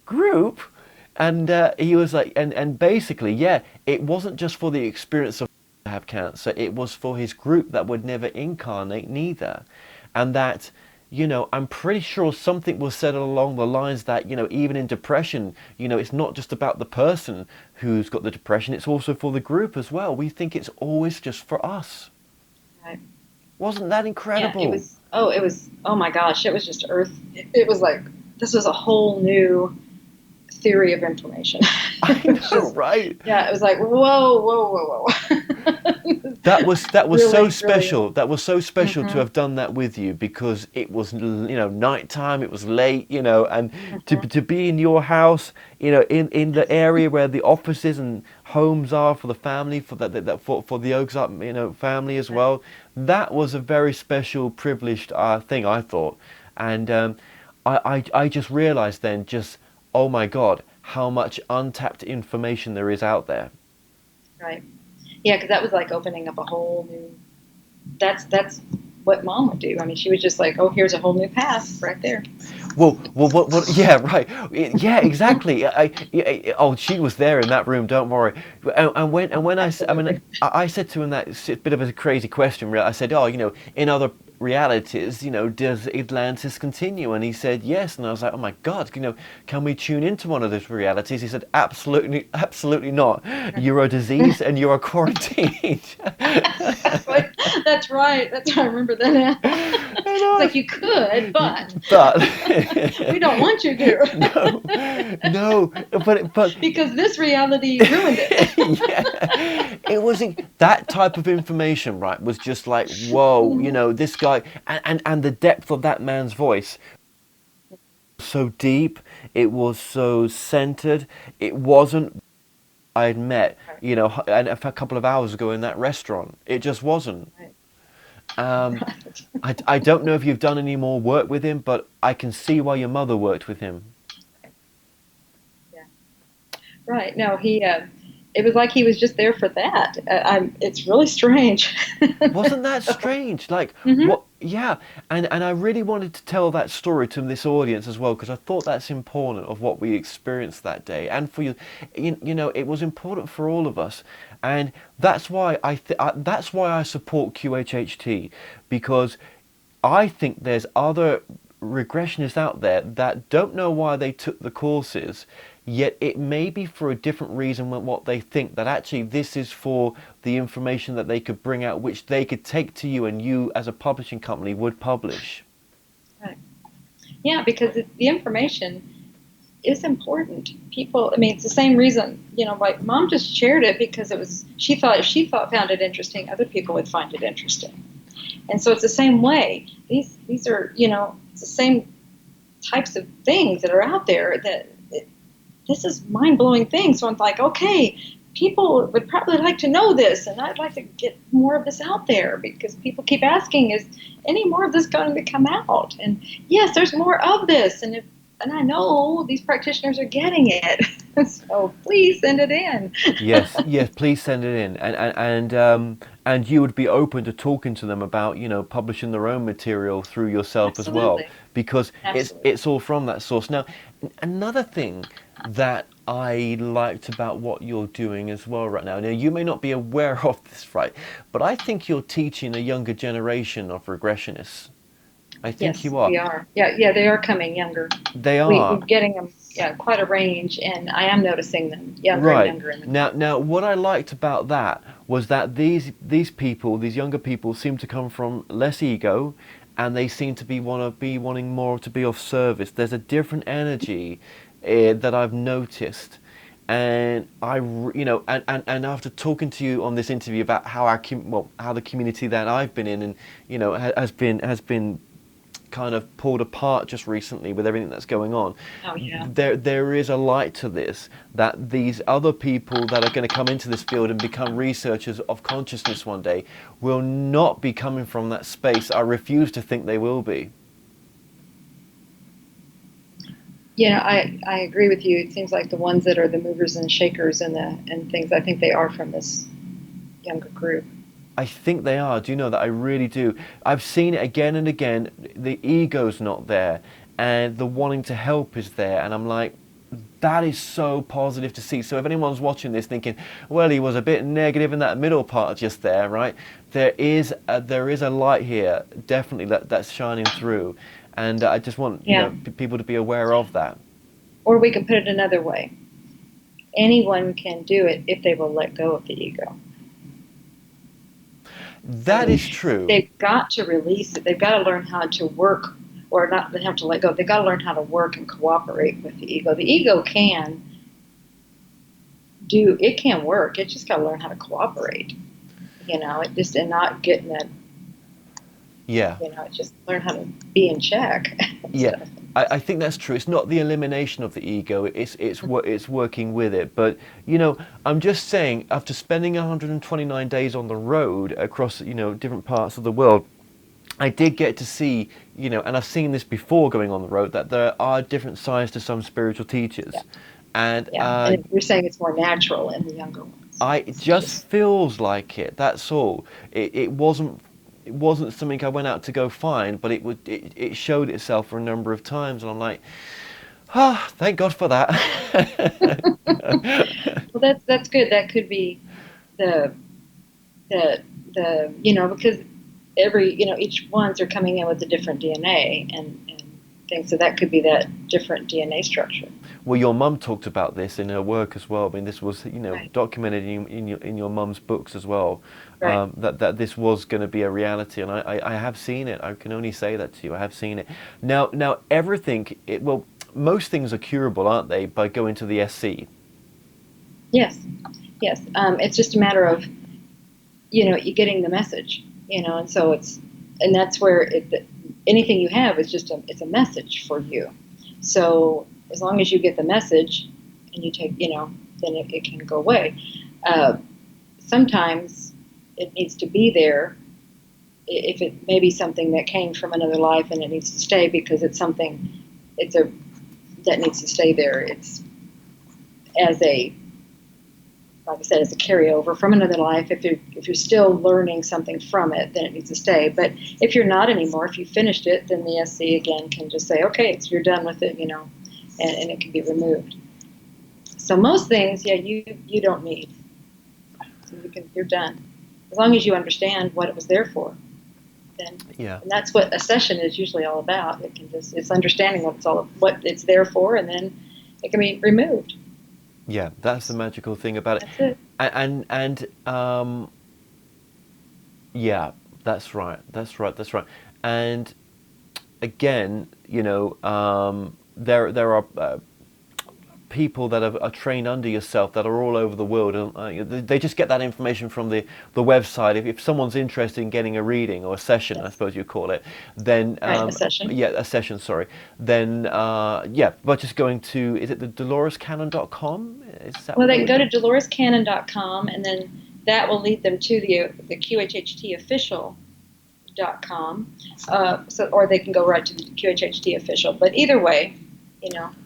Speaker 1: group? And he was like, and basically, yeah, it wasn't just for the experience of have cancer. It was for his group that would never incarnate neither. And that, I'm pretty sure something was said along the lines that, even in depression, it's not just about the person who's got the depression, it's also for the group as well. We think it's always just for us.
Speaker 2: Right.
Speaker 1: Wasn't that
Speaker 2: Yeah,
Speaker 1: incredible?
Speaker 2: oh my gosh, it was just earth. It was like, this was a whole new theory of information.
Speaker 1: I know, right?
Speaker 2: Yeah, it was like, whoa, whoa, whoa, whoa.
Speaker 1: That was
Speaker 2: Really,
Speaker 1: so
Speaker 2: really.
Speaker 1: special. That was so special to
Speaker 2: Hmm.
Speaker 1: have done that with you, because it was, nighttime. It was late, and
Speaker 2: Hmm.
Speaker 1: to be in your house, in the area where the offices and homes are for the family, for for the Oaks Up, family as well. That was a very special, privileged thing, I thought, and I just realized then, just, oh my God, how much untapped information there is out there.
Speaker 2: Right. Yeah, because that was like opening up a whole new. That's what mom would do. I mean, she was just like, oh, here's a whole new path right there.
Speaker 1: Well, what? Yeah, right. Yeah, exactly. Oh, she was there in that room. Don't worry. And when I mean,
Speaker 2: Absolutely.
Speaker 1: I said to him that it's a bit of a crazy question. Really. I said, oh, in other realities, does Atlantis continue? And he said yes. And I was like, oh my God, can we tune into one of those realities? He said, absolutely, absolutely not. You're a disease and you're quarantined.
Speaker 2: That's right. That's right. I remember that.
Speaker 1: And
Speaker 2: It's
Speaker 1: I
Speaker 2: like you could, but
Speaker 1: but
Speaker 2: we don't want you
Speaker 1: no,
Speaker 2: to
Speaker 1: no, but
Speaker 2: because this reality ruined it.
Speaker 1: yeah, it was that type of information, right? Was just like, whoa,
Speaker 2: Mhm.
Speaker 1: this guy, and the depth of that man's voice, so deep. It was so centered. It wasn't I had met,
Speaker 2: Right.
Speaker 1: and a couple of hours ago in that restaurant. It just wasn't.
Speaker 2: Right.
Speaker 1: Um,
Speaker 2: Right.
Speaker 1: I don't know if you've done any more work with him, but I can see why your mother worked with him.
Speaker 2: Yeah. Right. No, he. It was like he was just there for that. It's really strange.
Speaker 1: Wasn't that
Speaker 2: So,
Speaker 1: strange? Like,
Speaker 2: hmm.
Speaker 1: what? Yeah, and I really wanted to tell that story to this audience as well, because I thought that's important of what we experienced that day, and for you, it was important for all of us, and that's why I support QHHT, because I think there's other regressionists out there that don't know why they took the courses, yet it may be for a different reason than what they think. That actually this is for the information that they could bring out, which they could take to you, and you as a publishing company would publish.
Speaker 2: Right. Yeah, because the information is important. People, I mean, it's the same reason. Like mom just shared it because it was she thought found it interesting. Other people would find it interesting, and so it's the same way. These are it's the same types of things that are out there this is mind blowing thing. So I'm like, okay, people would probably like to know this, and I'd like to get more of this out there because people keep asking, is any more of this going to come out? And yes, there's more of this, and I know these practitioners are getting it, so please send it in.
Speaker 1: Yes, yes, please send it in, and you would be open to talking to them about publishing their own material through yourself as well,
Speaker 2: Absolutely,
Speaker 1: because
Speaker 2: absolutely.
Speaker 1: it's all from that source. Now, another thing that I liked about what you're doing as well right now. Now, you may not be aware of this, right? But I think you're teaching a younger generation of regressionists. I think
Speaker 2: Yes,
Speaker 1: you are.
Speaker 2: we are. Yeah, yeah, they are coming younger.
Speaker 1: They
Speaker 2: We're
Speaker 1: are.
Speaker 2: getting them, yeah, quite a range, and I am noticing them younger and
Speaker 1: Right.
Speaker 2: younger in the
Speaker 1: Now, what I liked about that was that these people, these younger people, seem to come from less ego, and they seem to be wanting more to be of service. There's a different energy that I've noticed, and and after talking to you on this interview about how how the community that I've been in, and has been kind of pulled apart just recently with everything that's going on.
Speaker 2: Oh yeah.
Speaker 1: There is a light to this, that these other people that are going to come into this field and become researchers of consciousness one day will not be coming from that space. I refuse to think they will be.
Speaker 2: I agree with you. It seems like the ones that are the movers and shakers and things, I think they are from this younger group.
Speaker 1: I think they are. Do you know that? I really do. I've seen it again and again. The ego's not there, and the wanting to help is there, and I'm like, That is so positive to see. So if anyone's watching this thinking, well, he was a bit negative in that middle part just there, right? There is a light here, definitely that's shining through, and I just want
Speaker 2: Yeah.
Speaker 1: people to be aware of that.
Speaker 2: Or we can put it another way. Anyone can do it if they will let go of the ego. I
Speaker 1: That
Speaker 2: mean,
Speaker 1: is true.
Speaker 2: they've got to release it. They've got to learn how to work, or not. They have to let go. They've got to learn how to work and cooperate with the ego. The ego can do. It can work. It just got to learn how to cooperate. It just and not getting that.
Speaker 1: Yeah.
Speaker 2: Just learn how to be in check.
Speaker 1: Yeah,
Speaker 2: So,
Speaker 1: I think that's true. It's not the elimination of the ego. It's working with it. But I'm just saying, after spending 129 days on the road across different parts of the world, I did get to see and I've seen this before going on the road, that there are different sides to some spiritual teachers,
Speaker 2: yeah,
Speaker 1: and
Speaker 2: yeah. And you're saying it's more natural in the younger ones.
Speaker 1: it just feels like it. That's all. It wasn't. It wasn't something I went out to go find, but it showed itself for a number of times, and I'm like, thank God for that.
Speaker 2: Well, that's good. That could be the the because every each ones are coming in with a different DNA and things, so that could be that different DNA structure.
Speaker 1: Well, your mum talked about this in her work as well. I mean, this was
Speaker 2: Right.
Speaker 1: documented in your mum's books as well.
Speaker 2: Right.
Speaker 1: That this was going to be a reality, and I have seen it. I can only say that to you. I have seen it. Now everything. Most things are curable, aren't they, by going to the SC?
Speaker 2: Yes. Yes. It's just a matter of you getting the message. And so and that's where anything you have is it's a message for you. So as long as you get the message and you take, then it can go away. Uh, Sometimes it needs to be there if it may be something that came from another life and it needs to stay because it's something that needs to stay there. It's as a like I said, as a carryover from another life. If you're still learning something from it, then it needs to stay. But if you're not anymore, if you finished it, then the SC again can just say, okay, so you're done with it, and it can be removed. So most things, yeah, you don't need. So you're done. As long as you understand what it was there for, then.
Speaker 1: Yeah.
Speaker 2: And that's what a session is usually all about. It's understanding what it's there for, and then it can be removed.
Speaker 1: Yeah, that's the magical thing about it.
Speaker 2: That's it.
Speaker 1: And yeah, that's right. That's right. That's right. And again, there are people that are trained under yourself that are all over the world, and they just get that information from the website. If someone's interested in getting a reading or a session, I
Speaker 2: Yes.
Speaker 1: suppose you call it, then
Speaker 2: Right, a session.
Speaker 1: yeah, a session. Sorry, then yeah, but just going to, is it the DoloresCannon.com? Is that
Speaker 2: Well,
Speaker 1: what
Speaker 2: they
Speaker 1: they
Speaker 2: can
Speaker 1: would
Speaker 2: go
Speaker 1: do?
Speaker 2: to DoloresCannon.com, and then that will lead them to the QHHTofficial.com. Or they can go right to the QHHT official. But either way,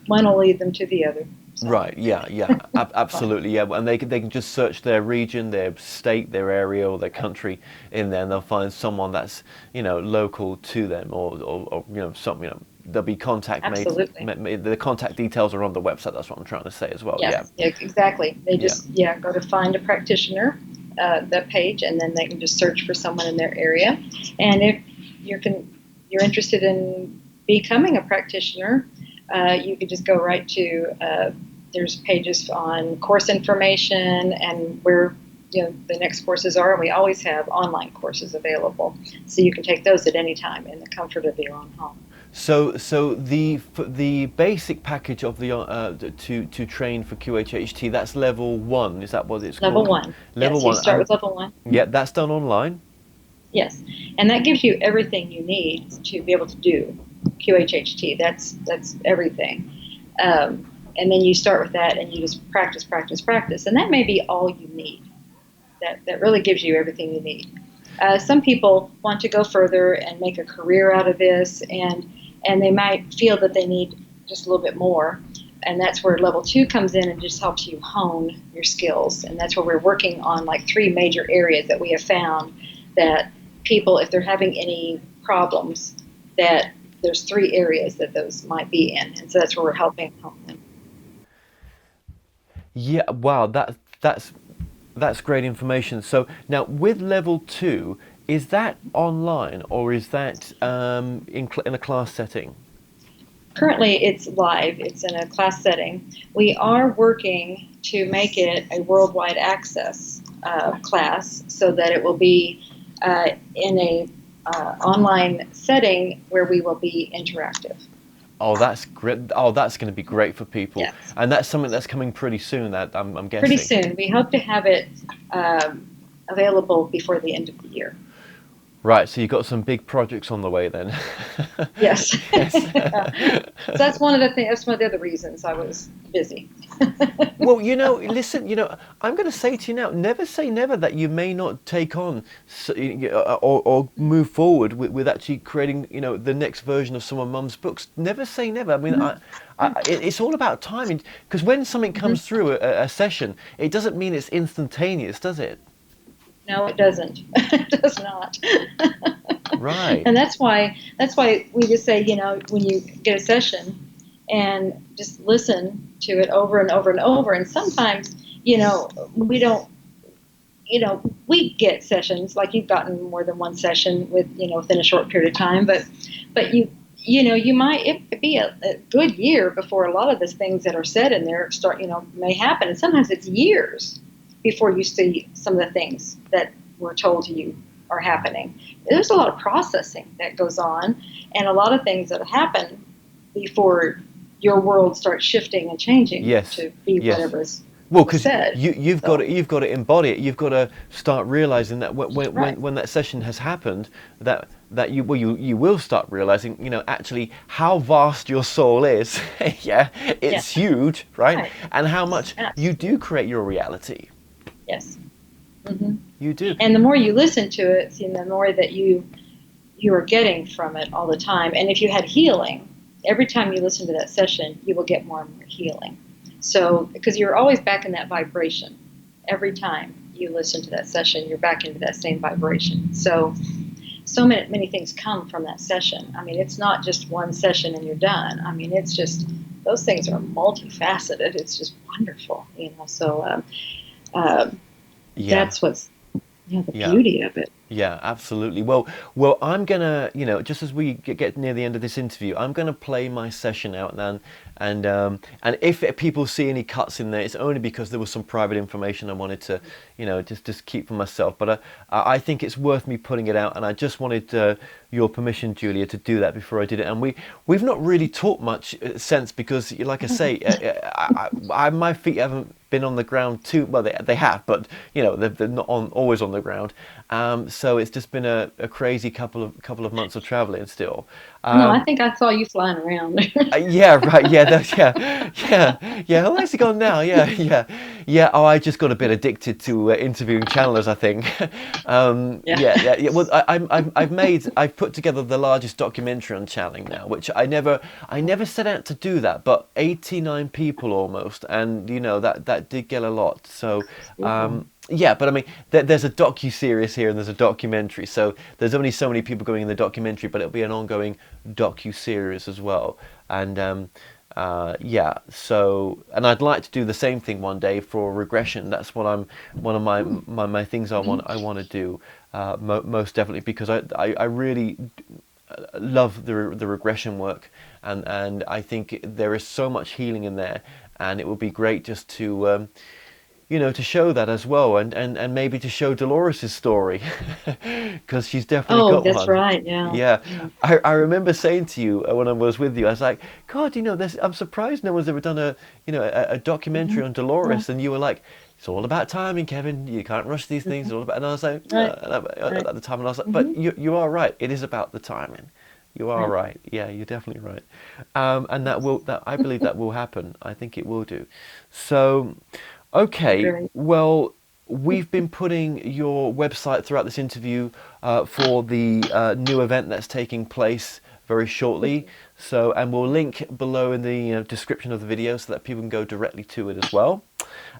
Speaker 2: one will lead them to the other. So,
Speaker 1: Right, yeah, yeah, absolutely, yeah, and they can just search their region, their state, their area, or their country in there, and they'll find someone that's local to them, or there'll be contact made.
Speaker 2: absolutely.
Speaker 1: The contact details are on the website. That's what I'm trying to say as well. Yeah,
Speaker 2: Yes, yeah, exactly. They
Speaker 1: yeah,
Speaker 2: just go to find a practitioner, that page, and then they can just search for someone in their area. And if you're interested in becoming a practitioner, you could just go right to there's pages on course information and where the next courses are, and we always have online courses available, so you can take those at any time in the comfort of your own home.
Speaker 1: So the basic package of the to train for QHHT, that's level 1. Is that what it's
Speaker 2: Level
Speaker 1: called?
Speaker 2: one,
Speaker 1: Level
Speaker 2: yes, you
Speaker 1: 1,
Speaker 2: start
Speaker 1: and
Speaker 2: with level one.
Speaker 1: yeah, that's done online.
Speaker 2: Yes, and that gives you everything you need to be able to do QHHT. That's everything. And then you start with that, and you just practice, practice, practice, and that may be all you need. That really gives you everything you need. Some people want to go further and make a career out of this, and they might feel that they need just a little bit more. And that's where level 2 comes in and just helps you hone your skills. And that's where we're working on like 3 major areas that we have found that people, if they're having any problems, that there's 3 areas that those might be in. And so that's where we're helping hone them.
Speaker 1: Yeah, wow, that's great information. So now with level two, is that online or is that in a class setting?
Speaker 2: Currently, it's live. It's in a class setting. We are working to make it a worldwide access class so that it will be in a online setting where we will be interactive.
Speaker 1: Oh, that's great. Oh, that's going to be great for people,
Speaker 2: Yes,
Speaker 1: and that's something that's coming pretty soon. That I'm
Speaker 2: pretty
Speaker 1: guessing.
Speaker 2: soon. We hope to have it um, available before the end of the year.
Speaker 1: Right, so you've got some big projects on the way then.
Speaker 2: Yes.
Speaker 1: Yes.
Speaker 2: So that's one of the things. That's one of the other reasons I was busy.
Speaker 1: Well, listen, I'm going to say to you now, never say never that you may not take on or move forward with actually creating, the next version of some of Mum's books. Never say never. I mean,
Speaker 2: Mhm. Yeah.
Speaker 1: it's all about timing because when something
Speaker 2: Mhm.
Speaker 1: comes through a session, it doesn't mean it's instantaneous, does it?
Speaker 2: No, it doesn't. It does not.
Speaker 1: Right.
Speaker 2: And that's why we just say, when you get a session and just listen to it over and over and over. And sometimes, we don't, we get sessions like you've gotten more than one session within a short period of time, but you might it be a good year before a lot of the things that are said in there start, may happen. And sometimes it's years before you see some of the things that were told to you are happening. There's a lot of processing that goes on and a lot of things that happen before your world starts shifting and changing
Speaker 1: Yes.
Speaker 2: to be
Speaker 1: Yes.
Speaker 2: whatever
Speaker 1: Well,
Speaker 2: was
Speaker 1: because
Speaker 2: said. So,
Speaker 1: you've got to embody it. You've got to start realizing that
Speaker 2: right.
Speaker 1: when that session has happened, that you will start realizing, actually how vast your soul is. Yeah,
Speaker 2: Yeah.
Speaker 1: it's huge, right?
Speaker 2: Right.
Speaker 1: And how much you do
Speaker 2: Absolutely.
Speaker 1: create your reality.
Speaker 2: Yes. Hmm.
Speaker 1: You do.
Speaker 2: And the more you listen to it, the more that you are getting from it all the time. And if you had healing, every time you listen to that session, you will get more and more healing. So, because you're always back in that vibration. Every time you listen to that session, you're back into that same vibration. So many things come from that session. I mean, it's not just one session and you're done. I mean, it's just those things are multifaceted. It's just wonderful. So
Speaker 1: Yeah.
Speaker 2: that's what's the
Speaker 1: Yeah.
Speaker 2: beauty of it.
Speaker 1: Yeah, absolutely. Well, I'm gonna, just as we get near the end of this interview, I'm gonna play my session out then, and if people see any cuts in there, it's only because there was some private information I wanted to, just keep for myself. But I think it's worth me putting it out, and I just wanted your permission, Julia, to do that before I did it. And we've not really talked much since because, like I say, my feet haven't been on the ground too well. They have, but they're not always on the ground. So it's just been a crazy couple of months of traveling still.
Speaker 2: No, I
Speaker 1: Um,
Speaker 2: think I saw you flying around.
Speaker 1: yeah, right. Yeah, yeah. Oh, where's he gone now? Yeah, yeah, yeah. Oh, I just got a bit addicted to interviewing channelers, I think.
Speaker 2: Yeah.
Speaker 1: Yeah. Well, I've put together the largest documentary on channeling now, which I never set out to do that, but 89 people almost, and that did get a lot. So,
Speaker 2: Super.
Speaker 1: yeah, but I mean, there's a docu-series here and there's a documentary, so there's only so many people going in the documentary, but it'll be an ongoing docu-series as well. And yeah, so and I'd like to do the same thing one day for regression. That's what I'm one of my things I want to do most definitely because I really love the regression work and I think there is so much healing in there, and it would be great just to to show that as well, and maybe to show Dolores's story, because she's definitely
Speaker 2: Oh,
Speaker 1: got
Speaker 2: that's
Speaker 1: one.
Speaker 2: right. Yeah.
Speaker 1: Yeah,
Speaker 2: Yeah.
Speaker 1: I remember saying to you when I was with you, I was like, God, I'm surprised no one's ever done a
Speaker 2: Hmm.
Speaker 1: documentary on
Speaker 2: Yeah.
Speaker 1: Dolores, and you were like, it's all about timing, Kevin. You can't rush these things. It's
Speaker 2: Hmm.
Speaker 1: all about, and I was like,
Speaker 2: Right. Right.
Speaker 1: at the time, and I was like, but
Speaker 2: Hmm.
Speaker 1: you are right. It is about the timing. You are
Speaker 2: Right.
Speaker 1: right. Yeah, you're definitely right. And
Speaker 2: Yes.
Speaker 1: that I believe that will happen. I think it will do. So. Okay,
Speaker 2: Great.
Speaker 1: well, we've been putting your website throughout this interview for the new event that's taking place very shortly. So, and we'll link below in the description of the video so that people can go directly to it as well.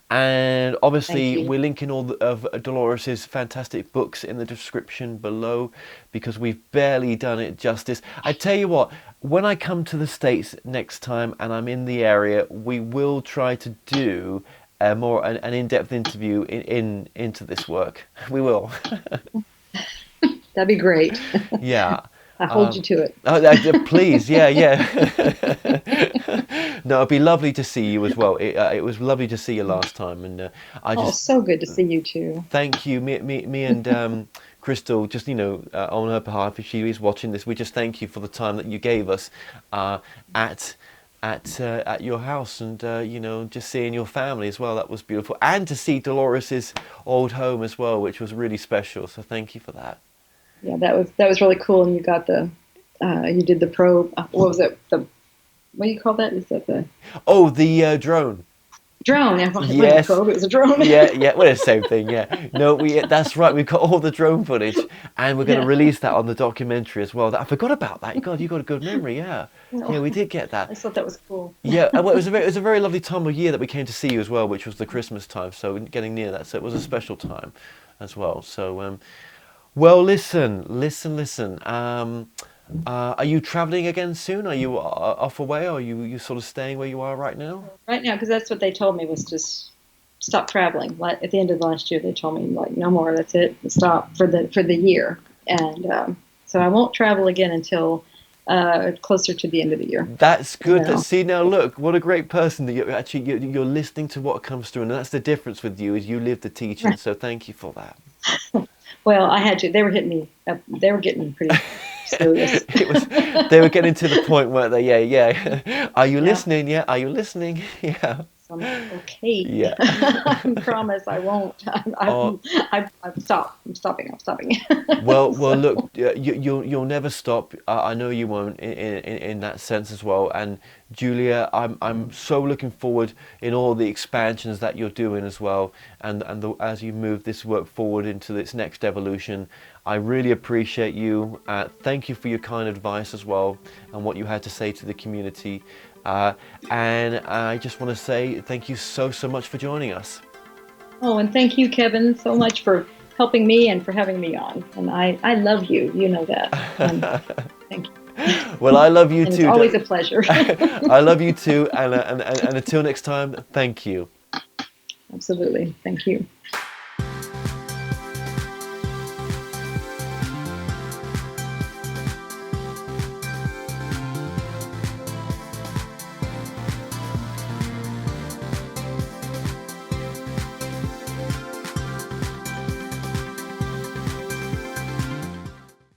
Speaker 1: And
Speaker 2: Thank
Speaker 1: obviously,
Speaker 2: you.
Speaker 1: we're linking all of Dolores's fantastic books in the description below because we've barely done it justice. I tell you what, when I come to the States next time and I'm in the area, we will try to do an in-depth interview into this work. We will.
Speaker 2: That'd be great.
Speaker 1: Yeah.
Speaker 2: I hold you to it.
Speaker 1: Please, yeah. No, it'd be lovely to see you as well. It was lovely to see you last time, and
Speaker 2: So good to see you too.
Speaker 1: thank you. Me and Crystal, just on her behalf, if she is watching this, we just thank you for the time that you gave us at your house, and just seeing your family as well. That was beautiful, and to see Dolores's old home as well, which was really special. So thank you for that.
Speaker 2: Yeah, that was really cool. And you got you did the probe. What was it? What do you call that? Is that the
Speaker 1: the drone?
Speaker 2: Drone.
Speaker 1: Yes.
Speaker 2: Probe. It was a drone.
Speaker 1: Yeah. Well, it's the same thing. Yeah. No, that's right. We've got all the drone footage, and we're going to release that on the documentary as well. I forgot about that. God, you got a good memory. Yeah. Yeah, we did get that.
Speaker 2: I thought that was cool.
Speaker 1: Yeah. Well, it was a very lovely time of year that we came to see you as well, which was the Christmas time. So getting near that, so it was a special time as well. So, well, listen. Are you traveling again soon? Are you off away, or are you sort of staying where you are right now?
Speaker 2: Right now, because that's what they told me, was just stop traveling. At the end of last year, they told me no more. That's it. Stop for the year. And so I won't travel again until closer to the end of the year.
Speaker 1: That's good. See, now look, what a great person that you're listening to what comes through, and that's the difference with you, is you live the teaching. So thank you for that.
Speaker 2: Well, I had to. They were hitting me. They were getting pretty serious.
Speaker 1: They were getting to the point where they, yeah. Are you listening? Yeah. Are you listening? Yeah.
Speaker 2: So I'm like, okay.
Speaker 1: Yeah.
Speaker 2: I promise I won't. I'm stopping.
Speaker 1: Well, look, you'll never stop. I know you won't in that sense as well. And Julia, I'm so looking forward in all the expansions that you're doing as well, and as you move this work forward into its next evolution. I really appreciate you. Thank you for your kind advice as well, and what you had to say to the community. And I just want to say thank you so much for joining us.
Speaker 2: Oh, and thank you, Kevin, so much for helping me and for having me on. And I love you. You know that. Thank you.
Speaker 1: Well, I love you too.
Speaker 2: It's always a pleasure.
Speaker 1: I love you too. And until next time, thank you.
Speaker 2: Absolutely. Thank you.